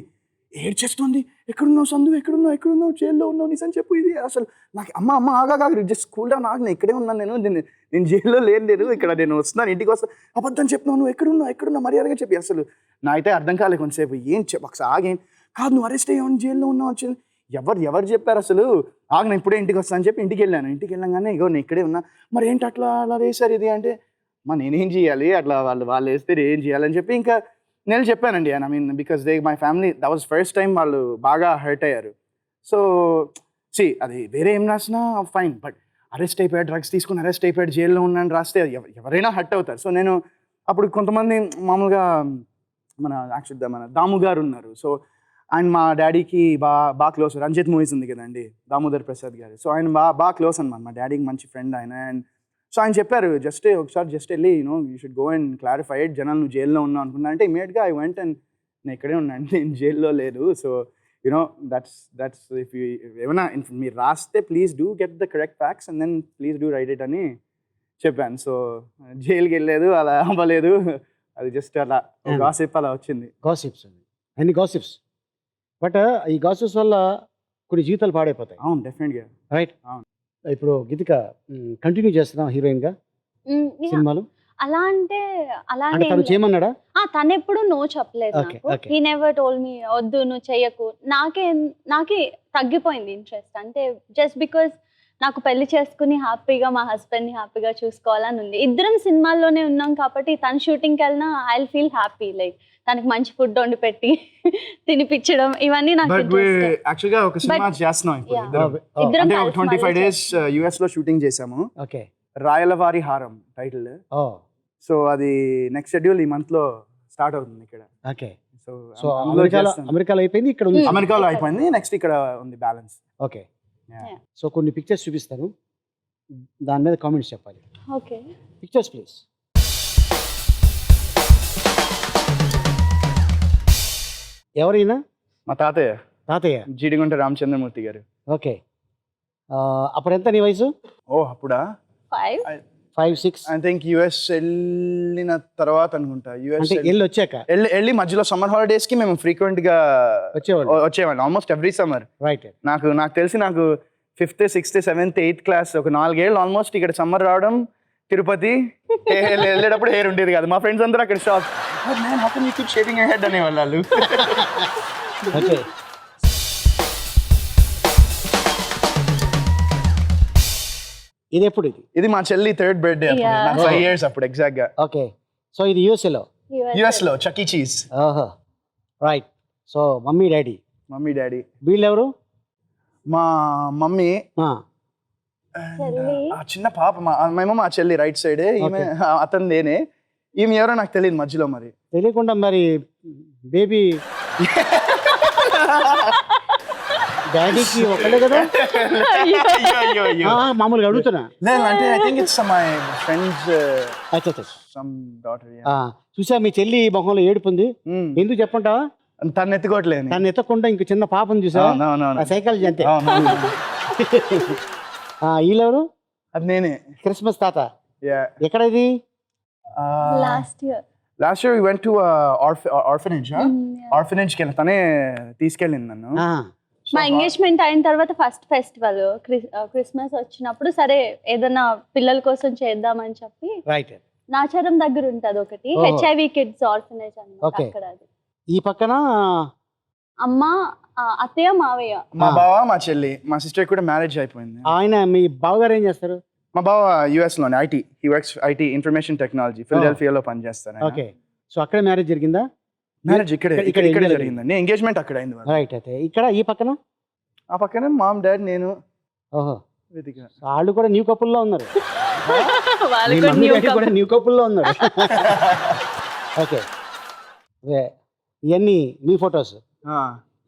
ఏడ్చేస్తుంది, ఎక్కడున్నావు సందు, ఎక్కడున్నావు, జైల్లో ఉన్నావు, నిజం చెప్పు. ఇది అసలు నాకు అమ్మ ఆగా జస్ట్ స్కూల్ డౌన్ ఆగిన, ఇక్కడే ఉన్నాను, నేను జైల్లో లేదు, ఇక్కడ నేను వస్తున్నాను, ఇంటికి వస్తాను. అబద్ధం చెప్తున్నావు, నువ్వు ఎక్కడున్నావు మర్యాదగా చెప్పి. అసలు నా అయితే అర్థం కాలేదు కొంతసేపు. ఏం ఒకసారి ఆగేం కాదు, నువ్వు అరెస్ట్ అయ్యావు, జైల్లో ఉన్నావు వచ్చింది. ఎవరు చెప్పారు అసలు? ఆగిన ఇప్పుడే ఇంటికి వస్తాను అని చెప్పి ఇంటికి వెళ్ళాను. ఇంటికి వెళ్ళగానే ఇగో నేను ఇక్కడే ఉన్నా. మరి ఏంటి అట్లా వేశారు ఇది అంటే, నేనేం చేయాలి, అట్లా వాళ్ళు వేస్తే ఏం చేయాలని చెప్పి ఇంకా నేను చెప్పానండి, I mean because my family that was first time వాళ్ళు బాగా హర్ట్ అయ్యారు. సో అది వేరే ఏం రాసినా ఫైన్, బట్ అరెస్ట్ అయిపోయాడు, డ్రగ్స్ తీసుకుని అరెస్ట్ అయిపోయాడు, జైల్లో ఉన్నాను రాస్తే ఎవరైనా హర్ట్ అవుతారు. సో నేను అప్పుడు కొంతమంది మామూలుగా మన దాము గారు ఉన్నారు. సో ఆయన మా డాడీకి బాగా క్లోజ్. రంజిత్ మూవీస్ ఉంది కదండి, దామోదర్ ప్రసాద్ గారు. సో ఆయన బాగా క్లోజ్ అనమాట, మా డాడీకి మంచి ఫ్రెండ్ ఆయన. అండ్ సో ఆయన చెప్పారు ఒకసారి వెళ్ళి you should go and clarify it, జనాలు నువ్వు జైల్లో ఉన్నావు అనుకున్నా అంటే ఇమీడియట్గా ఐ వెంట్ అండ్ నేను ఇక్కడే ఉన్నాను, నేను జైల్లో లేదు. సో దట్స్ ఇఫ్ యూ ఏమైనా మీరు రాస్తే please do get the correct facts and then please do write it అని చెప్పాను. సో జైలుకి వెళ్ళలేదు, అలా అవ్వలేదు, అది జస్ట్ అలా గాసిప్ అలా వచ్చింది. గాసిప్స్ అన్ని గాసిప్స్, బట్ ఈ గాసిప్స్ వల్ల కొన్ని జీవితాలు పాడైపోతాయి. అవును, డెఫినెట్గా. రైట్. అవును. ఇప్పుడు గీతిక కంటిన్యూ చేస్తున్నాం హీరోయిన్ గా సినిమాలు. అలా అంటే అంటే తను చేయమన్నాడా? తను ఎప్పుడు నో చెప్పలేదు Okay, నాకు. okay. He never told me వద్దు నువ్వు చెయ్యకు. నాకే తగ్గిపోయింది ఇంట్రెస్ట్. అంటే జస్ట్ బికాజ్ నాకు పెళ్లి చేసుకుని హ్యాపీగా మా హస్బెండ్ని హ్యాపీగా చూసుకోవాలని ఉంది. ఇద్దరం సినిమాల్లోనే ఉన్నాం కాబట్టి తను షూటింగ్కి వెళ్ళినా I will feel happy. Like తనకి మంచి ఫుడ్ వండి పెట్టి తినిపించడం ఇవన్నీ నాకు యాక్చువల్గా ఒక సినిమా చేస్తున్నాం ఇప్పుడు ఇద్దరం. అంటే 25 days US లో షూటింగ్ చేసాము. ఓకే. రాయలవారి హారం టైటిల్. సో అది నెక్స్ట్ షెడ్యూల్ ఈ మంత్ లో స్టార్ట్ అవుతుంది ఇక్కడ. ఓకే. సో అమెరికాలో అయిపోయింది, ఇక్కడ ఉంది. అమెరికాలో అయిపోయింది, నెక్స్ట్ ఇక్కడ ఉంది బ్యాలెన్స్. ఓకే. సో కొన్ని పిక్చర్స్ చూపిస్తాను, దాని మీద కామెంట్స్ చెప్పాలి. ఓకే. Pictures please. ఎవరైనా? మా తాతయ్య. తాతయ్య జీడిగుంట రామచంద్రమూర్తి గారు. ఓకే. అప్పుడు ఎంత నీ వయసు? అప్పుడా 5-6 ఐ థింక్ యుఎస్ వెళ్ళిన తర్వాత అనుకుంటా. యుఎస్ వెళ్ళి వచ్చాక వెళ్ళి మధ్యలో సమ్మర్ హాలిడేస్ కి మేము ఫ్రీక్వెంట్ గా వచ్చేవాళ్ళం ఆల్మోస్ట్ ఎవ్రీ సమ్మర్. రైట్. నాకు తెలిసి నాకు 5th, 6th, 7th, 8th class ఒక 4 ఏళ్ళు ఆల్మోస్ట్ ఇక్కడ సమ్మర్ రావడం. తిరుపతి వెళ్ళేటప్పుడు హెయిర్ ఉండేది కాదు. మా ఫ్రెండ్స్ అందరూ అక్కడ షాప్ షేవింగ్ హెడ్ అనేవాళ్ళు. ఓకే. ఇది ఎప్పుడు? ఇది మా చెల్లి 3rd బర్త్డే, నాకు 5 years అప్పుడు ఎగ్జాక్ట్ గా. ఓకే. సో ఇది యుఎస్ లో Chuck E Cheese. Right. So mummy daddy వీళ్ళెవరు? మా మమ్మీ చిన్న పాప, మేము మా చెల్లి రైట్ సైడ్, ఈమె అతను నేనే. ఈమె ఎవరో నాకు తెలియదు మధ్యలో. మరి తెలియకుండా మరి బేబీ డాడీకి ఒకళ్ళే కదా? మామూలుగా అడుగుతున్నా. అంటే I think it's my friends some daughter. చూసా మీ చెల్లి మొహంలో ఏడుపుంది, ఎందుకు చెప్పంటావా? తను ఎత్తుకోవట్లేదు. తను ఎత్తకుండా ఇంక చిన్న పాపను చూసా, సైకాలజీ అంతే. వీళ్ళెవరు? అది నేనే, క్రిస్మస్ తాత. ఎక్కడ ఇది? Last year we went to orphanage. Orphanage కి తనే తీసుకెళ్ళింది నన్ను. మా ఎంగేజ్మెంట్ అయిన తర్వాత ఫస్ట్ ఫెస్టివల్ క్రిస్మస్ వచ్చినప్పుడు సరే ఏదైనా పిల్లల కోసం చేద్దామని చెప్పి నాచారం దగ్గర ఉంటది ఒకటి, HIV కిడ్స్ ఆర్ఫనేజ్ అన్నమాట. అక్కడ అది. ఈ పక్కన అమ్మ, అత్తయ్య, మావయ్య, మా బావ, మా చెల్లి. మా సిస్టర్ కూడా మ్యారేజ్ అయిపోయింది. ఆయన మీ బావగారు ఏం చేస్తారు? మా బావ US లోనే IT, he works IT information technology, ఫిలడెల్ఫియాలో పనిచేస్తారు. ఓకే. సో అక్కడ మ్యారేజ్ జరిగిందా? మ్యారేజ్ ఇక్కడ జరిగిందండి. ఎంగేజ్మెంట్ అక్కడ అయింది. రైట్. అయితే ఇక్కడ ఈ పక్కన? ఆ పక్కన మామ్, డాడ్, నేను. ఓహో. వాళ్ళు కూడా న్యూ కపుల్లో ఉన్నారు. న్యూ కపుల్లో ఉన్నారు. ఓకే. ఇవన్నీ మీ ఫొటోస్.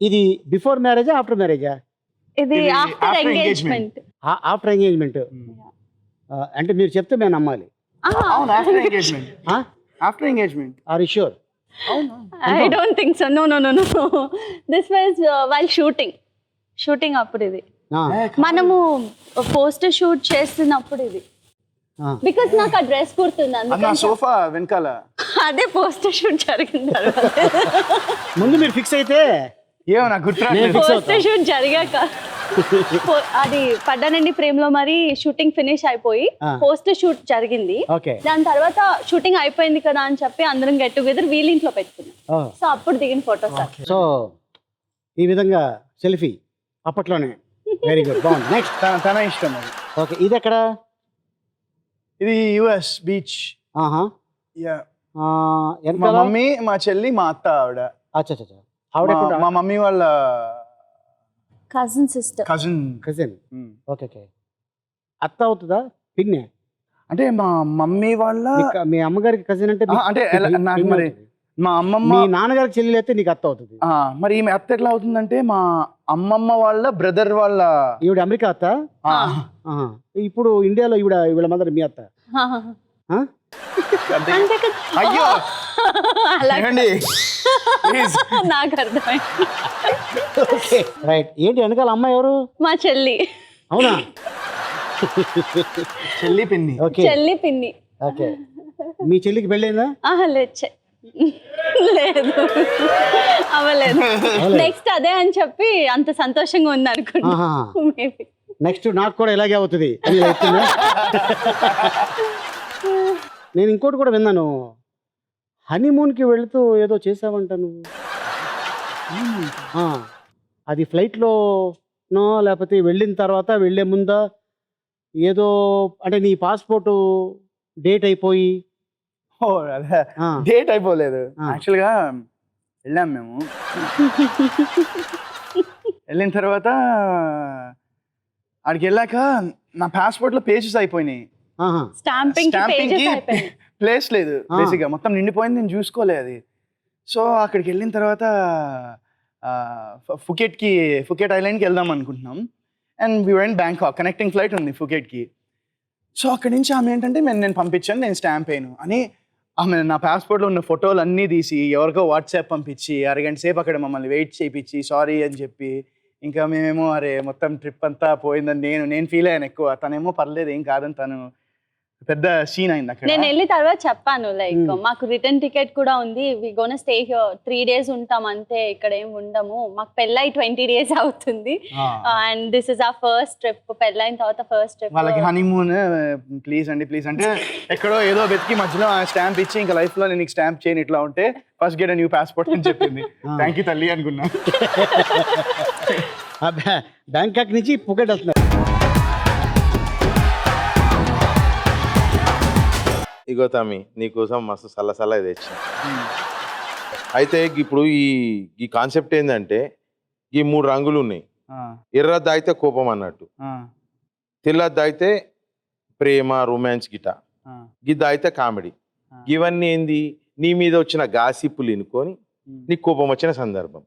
ఇది బిఫోర్ మ్యారేజా ఆఫ్టర్ మ్యారేజా? ఇది ఆఫ్టర్ ఎంగేజ్మెంట్. ఆఫ్టర్ ఎంగేజ్మెంట్ అంటే మీరు చెప్తే మేము నమ్మాలి. అవును, after engagement. After engagement. Are you sure? I don't think so. No. This was while shooting అప్పుడు ఇది. మనము పోస్టర్ షూట్ చేస్తున్నప్పుడు ఇది. బికాజ్ నాకు ఆ డ్రెస్ గుర్తుంది, అందుకని సోఫా వెనకాల అదే పోస్టర్ షూట్ జరిగింది. ముందు మీరు ఫిక్స్ అయితే ఏమో నాకు గుర్తురాలేదు. పోస్టర్ షూట్ జరిగాక అది పడ్డానండి ప్రేమలో, మరి షూటింగ్ ఫినిష్ అయిపోయి పోస్టర్ షూట్ జరిగింది. దాని తర్వాత షూటింగ్ అయిపోయింది కదా అని చెప్పి అందరం గెట్ టుగెదర్ వీళ్ళింట్లో పెట్టుకున్నాం. సో అప్పుడు దిగిన ఫోటోస్. సో ఈ విధంగా సెల్ఫీ అప్పట్లోనే. వెరీ గుడ్, బాగుంది. నెక్స్ట్ తన ఇష్టం. ఓకే. ఇది ఎక్కడ? ఇది US బీచ్. మా వెనకాల మమ్మీ, మా చెల్లి, మా అత్త ఆవిడ. అచ్చా అచ్చా ఆవిడ మా మమ్మీ వాళ్ళ cousin sister. Cousin. Cousin. Okay okay. అత్త అవుతుందా పిన్నే? అంటే మా మమ్మీ వాళ్ళ మీ అమ్మగారికి కజిన్ అంటే అంటే నాకు మరి మా అమ్మమ్మ, మీ నాన్నగారికి చెల్లెలు అయితే నీకు అత్త అవుతుంది. మరి ఈమె అత్త ఎట్లా అవుతుందంటే మా అమ్మమ్మ వాళ్ళ బ్రదర్ వాళ్ళ. ఈవిడ అమెరికా అత్త. ఇప్పుడు ఇండియాలో ఈవిడ మదర్ మీ అత్త. అయ్యో నాకు అర్థమైంది. రైట్. ఏంటి వెనకాల అమ్మాయి ఎవరు? మా చెల్లి. అవునా? చెల్లి పిన్ని. ఓకే. చెల్లి పిన్ని. ఓకే. మీ చెల్లికి పెళ్ళైందా? లేదు అవ్వలేదు. నెక్స్ట్ అదే అని చెప్పి అంత సంతోషంగా ఉంది అనుకుంటా. మేబీ నెక్స్ట్ నాకు కూడా ఇలాగే అవుతుంది అని చెప్తున్నా. నేను ఇంకోటి కూడా విన్నాను, హనీమూన్కి వెళుతూ ఏదో చేసావంట నువ్వు. అది ఫ్లైట్లోనో లేకపోతే వెళ్ళిన తర్వాత వెళ్ళే ముందా ఏదో, అంటే నీ పాస్పోర్టు డేట్ అయిపోయి. అదే డేట్ అయిపోలేదు. యాక్చువల్గా వెళ్ళాం మేము. వెళ్ళిన తర్వాత అక్కడికి వెళ్ళాక నా పాస్పోర్ట్లో పేజెస్ అయిపోయినాయి. స్టాంపింగ్ ప్లేస్ లేదు బేసిక్గా, మొత్తం నిండిపోయింది. నేను చూసుకోలేదు అది. సో అక్కడికి వెళ్ళిన తర్వాత ఫుకెట్ ఐలాండ్కి వెళ్దాం అనుకుంటున్నాం. And we went Bangkok, connecting flight ఉంది ఫుకెట్కి. సో అక్కడి నుంచి ఆమె ఏంటంటే నేను పంపించాను, నేను స్టాంప్ అయ్యాను అని ఆమె నా పాస్పోర్ట్లో ఉన్న ఫోటోలు అన్నీ తీసి ఎవరికో వాట్సాప్ పంపించి అరగంట సేపు అక్కడ మమ్మల్ని వెయిట్ చేయించి సారీ అని చెప్పి, ఇంకా మేమేమో అరే మొత్తం ట్రిప్ అంతా పోయిందని నేను ఫీల్ అయ్యాను ఎక్కువ. తనేమో పర్లేదు ఏం కాదని, తను పెద్ద సీన్ అయింది అక్కడ. నేను వెళ్ళి తర్వాత చెప్పాను లైక్ మాకు రిటర్న్ టికెట్ కూడా ఉంది, వి గోనా స్టే హియర్ 3 days ఉంటాం అంతే, ఇక్కడ ఏం ఉండము, మాకు పెళ్ళై 20 days అవుతుంది and this is our first trip, పెళ్ళైన తర్వాత ఫస్ట్ ట్రిప్. వాళ్ళకి హనీమూన్ ప్లీజ్ అండి ప్లీజ్ అంటే ఎక్కడో ఏదో వెతికి మధ్యలో స్టాంప్ ఇచ్చి ఇంకా లైఫ్ లో నేను స్టాంప్ చేయను ఇట్లా ఉంటే ఫస్ట్ గెట్ న్యూ పాస్పోర్ట్ అని చెప్పింది. థ్యాంక్ యూ తల్లి అనుకున్నా. బ్యాంకాక్ నుంచి ఫుకెట్ వస్తున్నారు. ఇగో తమ్మి నీకోసం మస్తు సల్ల తెచ్చా. అయితే ఇప్పుడు ఈ కాన్సెప్ట్ ఏంటంటే ఈ 3 రంగులు ఉన్నాయి. ఎర్రది దాయితే కోపం అన్నట్టు, తెల్లది దాయితే ప్రేమ రొమాన్స్ గిట, గిద్ద అయితే కామెడీ. ఇవన్నీ ఏంది నీ మీద వచ్చిన గాసిప్పులు ఎన్నుకొని నీకు కోపం వచ్చిన సందర్భం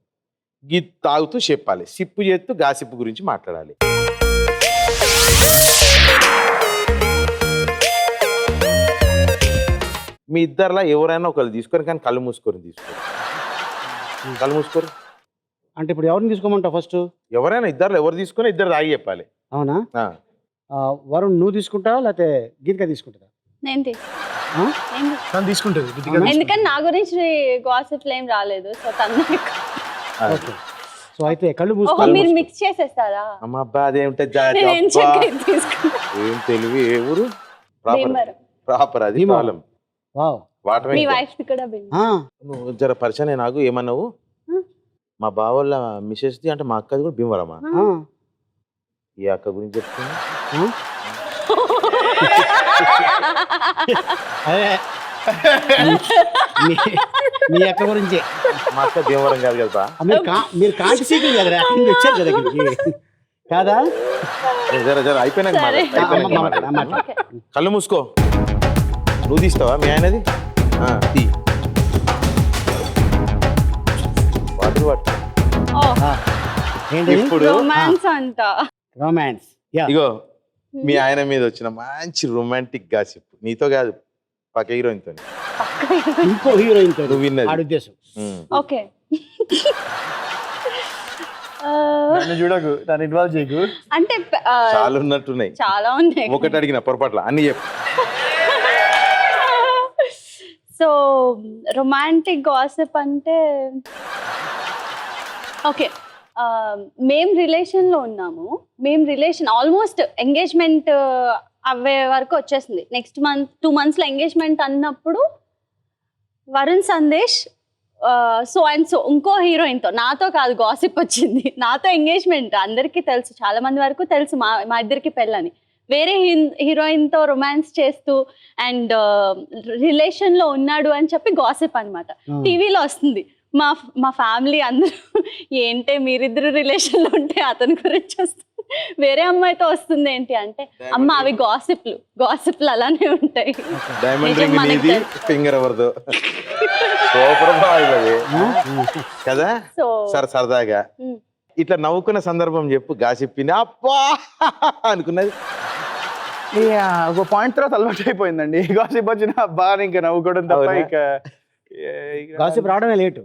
గి తాగుతూ చెప్పాలి, సిప్పు చేస్తూ గాసిప్పు గురించి మాట్లాడాలి. మీ ఇద్దరులా ఎవరైనా ఒకళ్ళు తీసుకొని, కానీ కళ్ళు మూసుకొని తీసుకోరు. కళ్ళు మూసుకోరు అంటే ఇప్పుడు ఎవరిని తీసుకోమంటావు? ఫస్ట్ ఎవరైనా ఇద్దరు ఎవరు తీసుకొని ఇద్దరు తాగి చెప్పాలి. అవునా? వరుణ్ నువ్వు తీసుకుంటావా లేకపోతే గీతిక తీసుకుంటారా? నేను తీసుకుంటుంది, ఎందుకంటే నా గురించి గాసిప్లు ఏం రాలేదు. సో తను సో అయితే కళ్ళు మీరు మిక్స్ చేసేస్తారా? అమ్మ అబ్బా అదేమిటది ఏం తెలివి, ఏ ఊరు ప్రాపర్ అది ప్రాబ్లం. మీ వైఫ్ కూడా నువ్వు జర పరిచయం నాకు ఏమన్నావు? మా బావోళ్ళ మిసెస్ ది అంటే మా అక్కది కూడా భీమవరమా? ఈ అక్క గురించి చెప్తున్నా. మీ అక్క గురించి. మా అక్క భీమవరం కాదు కదా, మీరు కాంటి సీట్లు కదరా వచ్చారు కదా కాదా? జర జర అయిపోయినాక కళ్ళు మూసుకో. నువ్వు తీస్తావా మీ ఆయనది? తీ ఇప్పుడు రొమాన్స్. ఇగో మీ ఆయన మీద వచ్చిన మంచి రొమాంటిక్ గాసిప్, నీతో కాదు పక్క హీరోయిన్ తో, ఇంకో హీరోయిన్ తో నువ్వు విన్నది ఉద్దేశం. ఓకే చూడకు, దాన్ని ఇన్వాల్వ్ చేయకు. అంటే చాలా ఉన్నట్టున్నాయి, చాలా ఉన్నాయి. ఒకటి అడిగిన పొరపాట్ల అన్ని చెప్పు. సో రొమాంటిక్ గాసిప్ అంటే ఓకే, మేము రిలేషన్లో ఉన్నాము. మేము రిలేషన్ ఆల్మోస్ట్ ఎంగేజ్మెంట్ అవ్వే వరకు వచ్చేసింది. నెక్స్ట్ మంత్ 2 monthsలో ఎంగేజ్మెంట్ అన్నప్పుడు Varun Sandesh so and so ఇంకో హీరోయిన్తో, నాతో కాదు గాసిప్ వచ్చింది, నాతో ఎంగేజ్మెంట్ అందరికీ తెలుసు, చాలా మంది వరకు తెలుసు మా ఇద్దరికి పెళ్ళని. వేరే హీరోయిన్ తో రొమాన్స్ చేస్తూ అండ్ రిలేషన్ లో ఉన్నాడు అని చెప్పి గాసిప్ అన్నమాట. టీవీలో వస్తుంది. మా ఫ్యామిలీ అందరూ ఏంటి మీరిద్దరు రిలేషన్ లో ఉంటే అతని గురించి వస్తుంది, వేరే అమ్మాయితో వస్తుంది ఏంటి అంటే, అమ్మ అవి గాసిప్లు అలానే ఉంటాయి. డైమండ్ రింగ్ నీది, ఫింగర్ ఎవరిదో. సూపర్ బాగుంది కదా. సరదాగా ఇట్లా నవ్వుకున్న సందర్భం చెప్పు. గాసిప్పింది అప్పా అనుకున్నది. ఒక పాయింట్ తర్వాత అలవాటు అయిపోయిందండి. గాసిప్ వచ్చిన బాగా ఇంకా నవ్వుకోవడం తప్ప ఇక గాసిప్ రావడమే లేటు.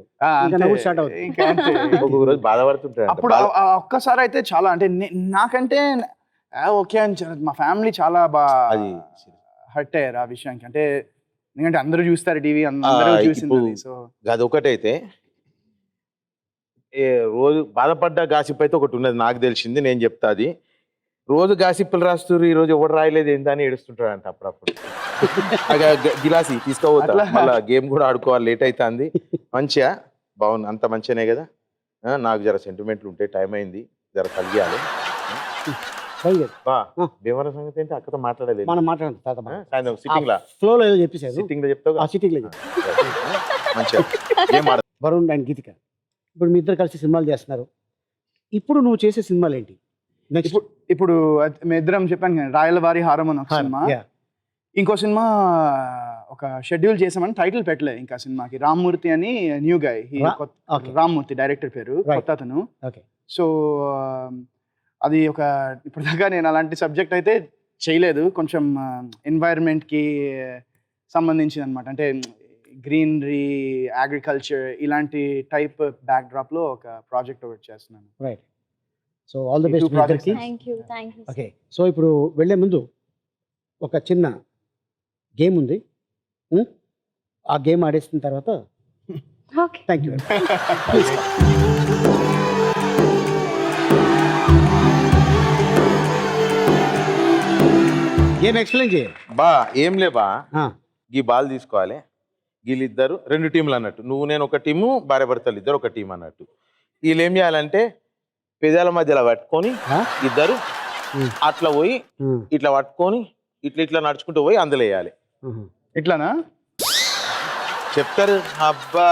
స్టార్ట్ అవుతుంది. ఒక్కొక్క రోజు బాధపడుతుంటాడు. అప్పుడు ఒక్కసారి అయితే చాలా అంటే నాకంటే ఓకే అని మా ఫ్యామిలీ చాలా బాగా హర్ట్ అయ్యారు ఆ విషయానికి. అంటే ఎందుకంటే అందరూ చూస్తారు టీవీ, అందరూ చూసింది. సో అది ఒకటైతే రోజు బాధపడ్డ గాసిప్ అయితే ఒకటి ఉన్నది, నాకు తెలిసింది, నేను చెప్తా. అది రోజు గాసిప్పులు రాస్తారు, ఈ రోజు ఎవరు రాయలేదు ఏంటని ఏడుస్తుంటాడు అంట అప్పుడప్పుడు. గిలాసి తీసుకోపోతా, మళ్ళీ గేమ్ కూడా ఆడుకోవాలి, లేట్ అవుతుంది. మంచిగా బాగుంది, అంత మంచిగానే కదా. నాకు జర సెంటిమెంట్లు ఉంటాయి, టైం అయింది, జర కలిగాలి. భీమవరం సంగతి ఏంటి అక్కతో మాట్లాడలేదు, మనం మాట్లాడతాం సాయంత్రం సిట్టింగ్ లా ఫ్లోలో ఏదో చెప్పేసారు. సిట్టింగ్ లో చెప్తావు, సిట్టింగ్ లో మంచిగా. వరుణ్ అండ్ గీతిక ఇప్పుడు మీ ఇద్దరు కలిసి సినిమాలు చేస్తున్నారు. ఇప్పుడు నువ్వు చేసే సినిమాలు ఏంటి నెక్స్ట్? ఇప్పుడు మేము ఇద్దరం చెప్పాను కదా, రాయలవారి హారం అని ఒక సినిమా. ఇంకో సినిమా ఒక షెడ్యూల్ చేసామని టైటిల్ పెట్టలేదు ఇంకా సినిమాకి. రామ్మూర్తి అని న్యూ గై, రామ్మూర్తి డైరెక్టర్ పేరు, కొత్త అతను. సో అది ఒక ఇప్పుడు దాకా నేను అలాంటి సబ్జెక్ట్ అయితే చేయలేదు. కొంచెం ఎన్వైరన్మెంట్కి సంబంధించింది అనమాట. అంటే గ్రీనరీ, అగ్రికల్చర్ ఇలాంటి టైప్ బ్యాక్ డ్రాప్ లో ఒక ప్రాజెక్ట్ ఒకటి చేస్తున్నాను. Right. So all the best project. Okay. So ఇప్పుడు వెళ్ళే ముందు ఒక చిన్న గేమ్ ఉంది, ఆ గేమ్ ఆడేసిన తర్వాత థ్యాంక్ యూ. గేమ్ ఎక్స్ప్లెయిన్ చేయ. బా ఏం లేబా, ఈ బాల్ తీసుకోవాలి, వీళ్ళిద్దరు రెండు టీంలు అన్నట్టు, నువ్వు నేను ఒక టీము, భార్య భర్తలు ఇద్దరు ఒక టీం అన్నట్టు. వీళ్ళు ఏం చేయాలంటే పెదాల మధ్యలో పట్టుకొని ఇద్దరు అట్లా పోయి ఇట్లా పట్టుకొని ఇట్లా ఇట్లా నడుచుకుంటూ పోయి అందులో వేయాలి. ఇట్లానా చెప్తారు. అబ్బా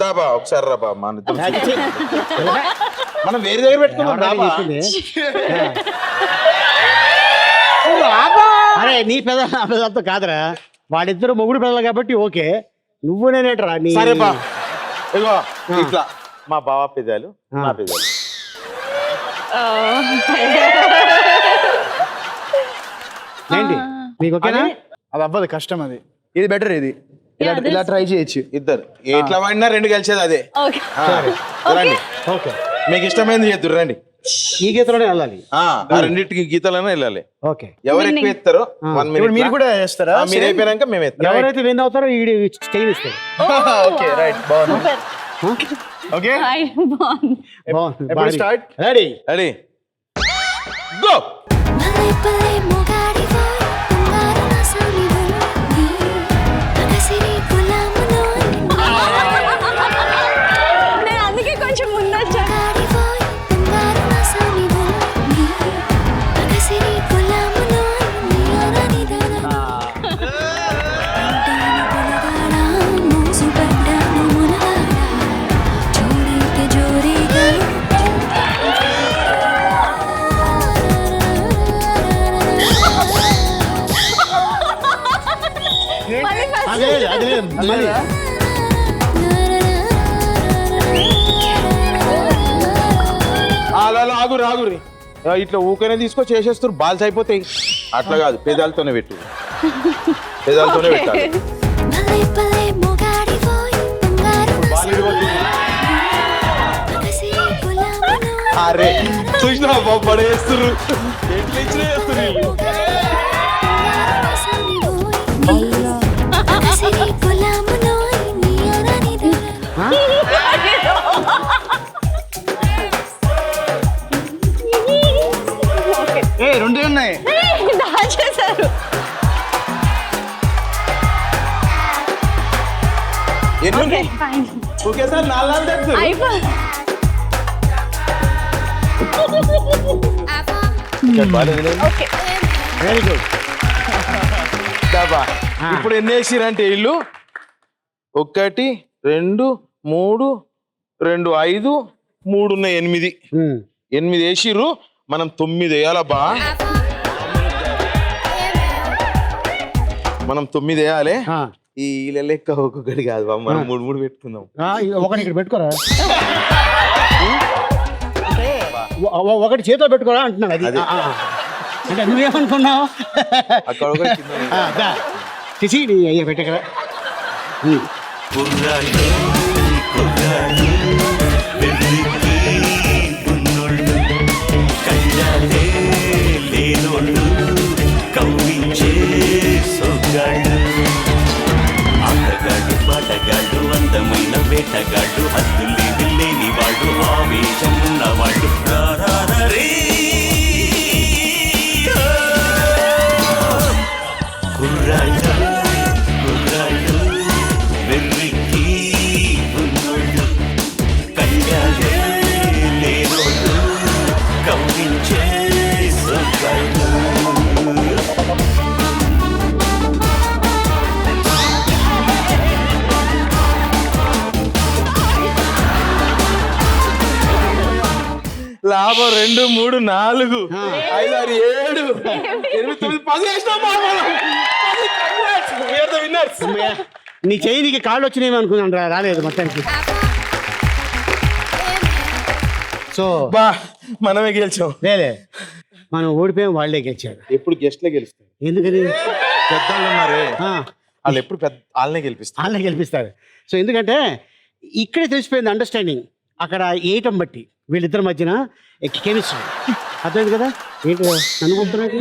దాబా ఒకసారి రాబా, మనం వేరే దగ్గర పెట్టుకున్నాం. అరే నీ పెదాలతో కాదురా, వాళ్ళిద్దరు మొగుడు పెదాలు కాబట్టి ఓకే, నువ్వు నేనేట్రా. సరే బా, ఇగో ఇట్లా మా బావ పెదాలు, నా పెదాలు. ఏంటి మీకు ఓకేనా? అది అవ్వదు, కష్టం. అది ఇది బెటర్, ఇది ఇలా ట్రై చేయొచ్చు. ఇద్దరు ఎట్లా వాడినా రెండు కలిసేది అదే. రండి, ఓకే, మీకు ఇష్టమైంది చేద్దరు, రండి. ఈ గీతలోనే వెళ్ళాలి, రెండింటికి గీతలోనే వెళ్ళాలి. ఓకే. ఎవరు ఎక్కువ ఎత్తారో 1 minute మీరు కూడా చేస్తారా? మీరు అయిపోయాక మేము ఎత్తాం. ఎవరైతే విన్ అవుతారో ఈ చైన్ ఇస్తారు. ఓకే రైట్, బాగుంది. ఓకే బాగుంది. స్టార్ట్. Ready ready go. నేను అందుకే కొంచెం ముందొచ్చా. అలా ఆగురు ఆగురి, ఇట్లా ఊకనే తీసుకొని చేసేస్తారు, బాల్స్ అయిపోతాయి. అట్లా కాదు, పెదాలతోనే పెట్టు, పెదాలతోనే పెట్టాలి. అరే చూసినా పడేస్తారు, ఎట్లా ఇచ్చిన చేస్తారు. రెండే ఉన్నాయి. దాచేశారు. ఒకేసారి 4 తెచ్చు. Okay very good. దాబా ఇప్పుడు ఎన్ని వేసిరంటే ఇల్లు 1 2 3 2 5 3 ఉన్నాయి 8 వేసిర్రు. మనం 9 వేయాలబ్బా. మనం 9 వేయాలి. ఈ లెక్క ఒక్కొక్కటి కాదు బా, మనం 3 పెట్టుకుందాం. ఒకటి ఇక్కడ పెట్టుకోరా, ఒకటి చేతిలో పెట్టుకోరా అంటున్నాను. అది అంటే నువ్వేమనుకున్నావు? అక్కడ ఒకటి కింద ఉంది. చిచి అయ్యా పెట్టకరా. ఆటగాడు పాటగాడు అందమైన వేటగాడు హద్దులే లేని వాడు ఆవేశం ఉన్నవాడు రారారే కుర్రాళ్ళు కుర్రాళ్ళు వెర్రికి ఉన్నోళ్ళు కళ్ళాలే లేనోళ్ళు కవ్వించే సొగ్గాళ్ళు. లాభం 2 3 4 5 6 7 8 9 10 వేసినాం బా మనం. 10 congrats. We are the winners. నీ చెయ్యి నీకు కాళ్ళు వచ్చినాయి అనుకున్నాను రా, రాలేదు మొత్తానికి. సో బా మనమే గెలిచాం. లేలే, మనం ఓడిపోయాం, వాళ్ళే గెలిచారు. ఎప్పుడు గెస్ట్లే గెలుస్తారు. ఎందుకని? పెద్దవాళ్ళు ఉన్నారే వాళ్ళు ఎప్పుడు వాళ్ళనే గెలిపిస్తారు. వాళ్ళే గెలిపిస్తారు. సో ఎందుకంటే ఇక్కడే తెలిసిపోయింది అండర్స్టాండింగ్. అక్కడ ఏయటం బట్టి వీళ్ళిద్దరి మధ్యన కెమిస్ట్రీ అర్థమైంది కదా. ఏంటి నన్ను పంపుతున్నాడు?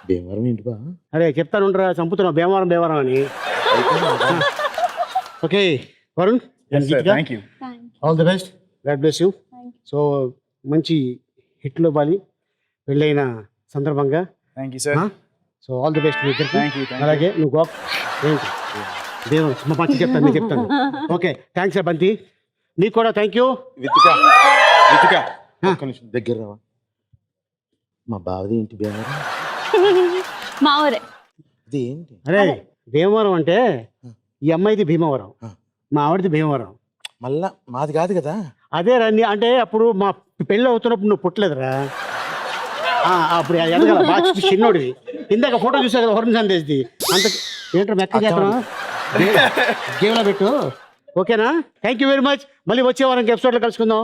భీమవరం ఏంటి బా? అరే చెప్తాను ఉండరా, చంపుతున్నావు భీమవరం అని. Okay Varun, thank you. All the best, God bless you. So మంచి హిట్లు ఇవ్వాలి పెళ్ళైన సందర్భంగా. Thank you sir. So all the best మీ ఇద్దరికి. Thank you. అలాగే నువ్వు గోప్ ఏంటి దేవుడు మా బంతి చెప్తాను, నేను చెప్తాను. ఓకే థ్యాంక్స్ బంతి, నీకు కూడా థ్యాంక్ యూ. వితిక ఒక్క నిమిషం దగ్గర రావా. మా బావది ఏంటి భీమవరం? మా ఊరే. ఇది ఏంటి? అరే భీమవరం అంటే ఈ అమ్మాయిది భీమవరం, మా ఆవిడది భీమవరం. మళ్ళా మాది కాదు కదా. అదే రండి అంటే అప్పుడు మా పెళ్ళి అవుతున్నప్పుడు నువ్వు పుట్టలేదురా. అప్పుడు ఎదగల బాగా చిన్నోడివి. ఇందాక ఫోటో చూసా కదా వరుణ్ సందేశ్ది. అంత ఏంటో మెక్క చేస్తున్నా గేమ్లో పెట్టు. ఓకేనా? Thank you very much. మళ్ళీ వచ్చే వారం ఎపిసోడ్లో కలుసుకుందాం.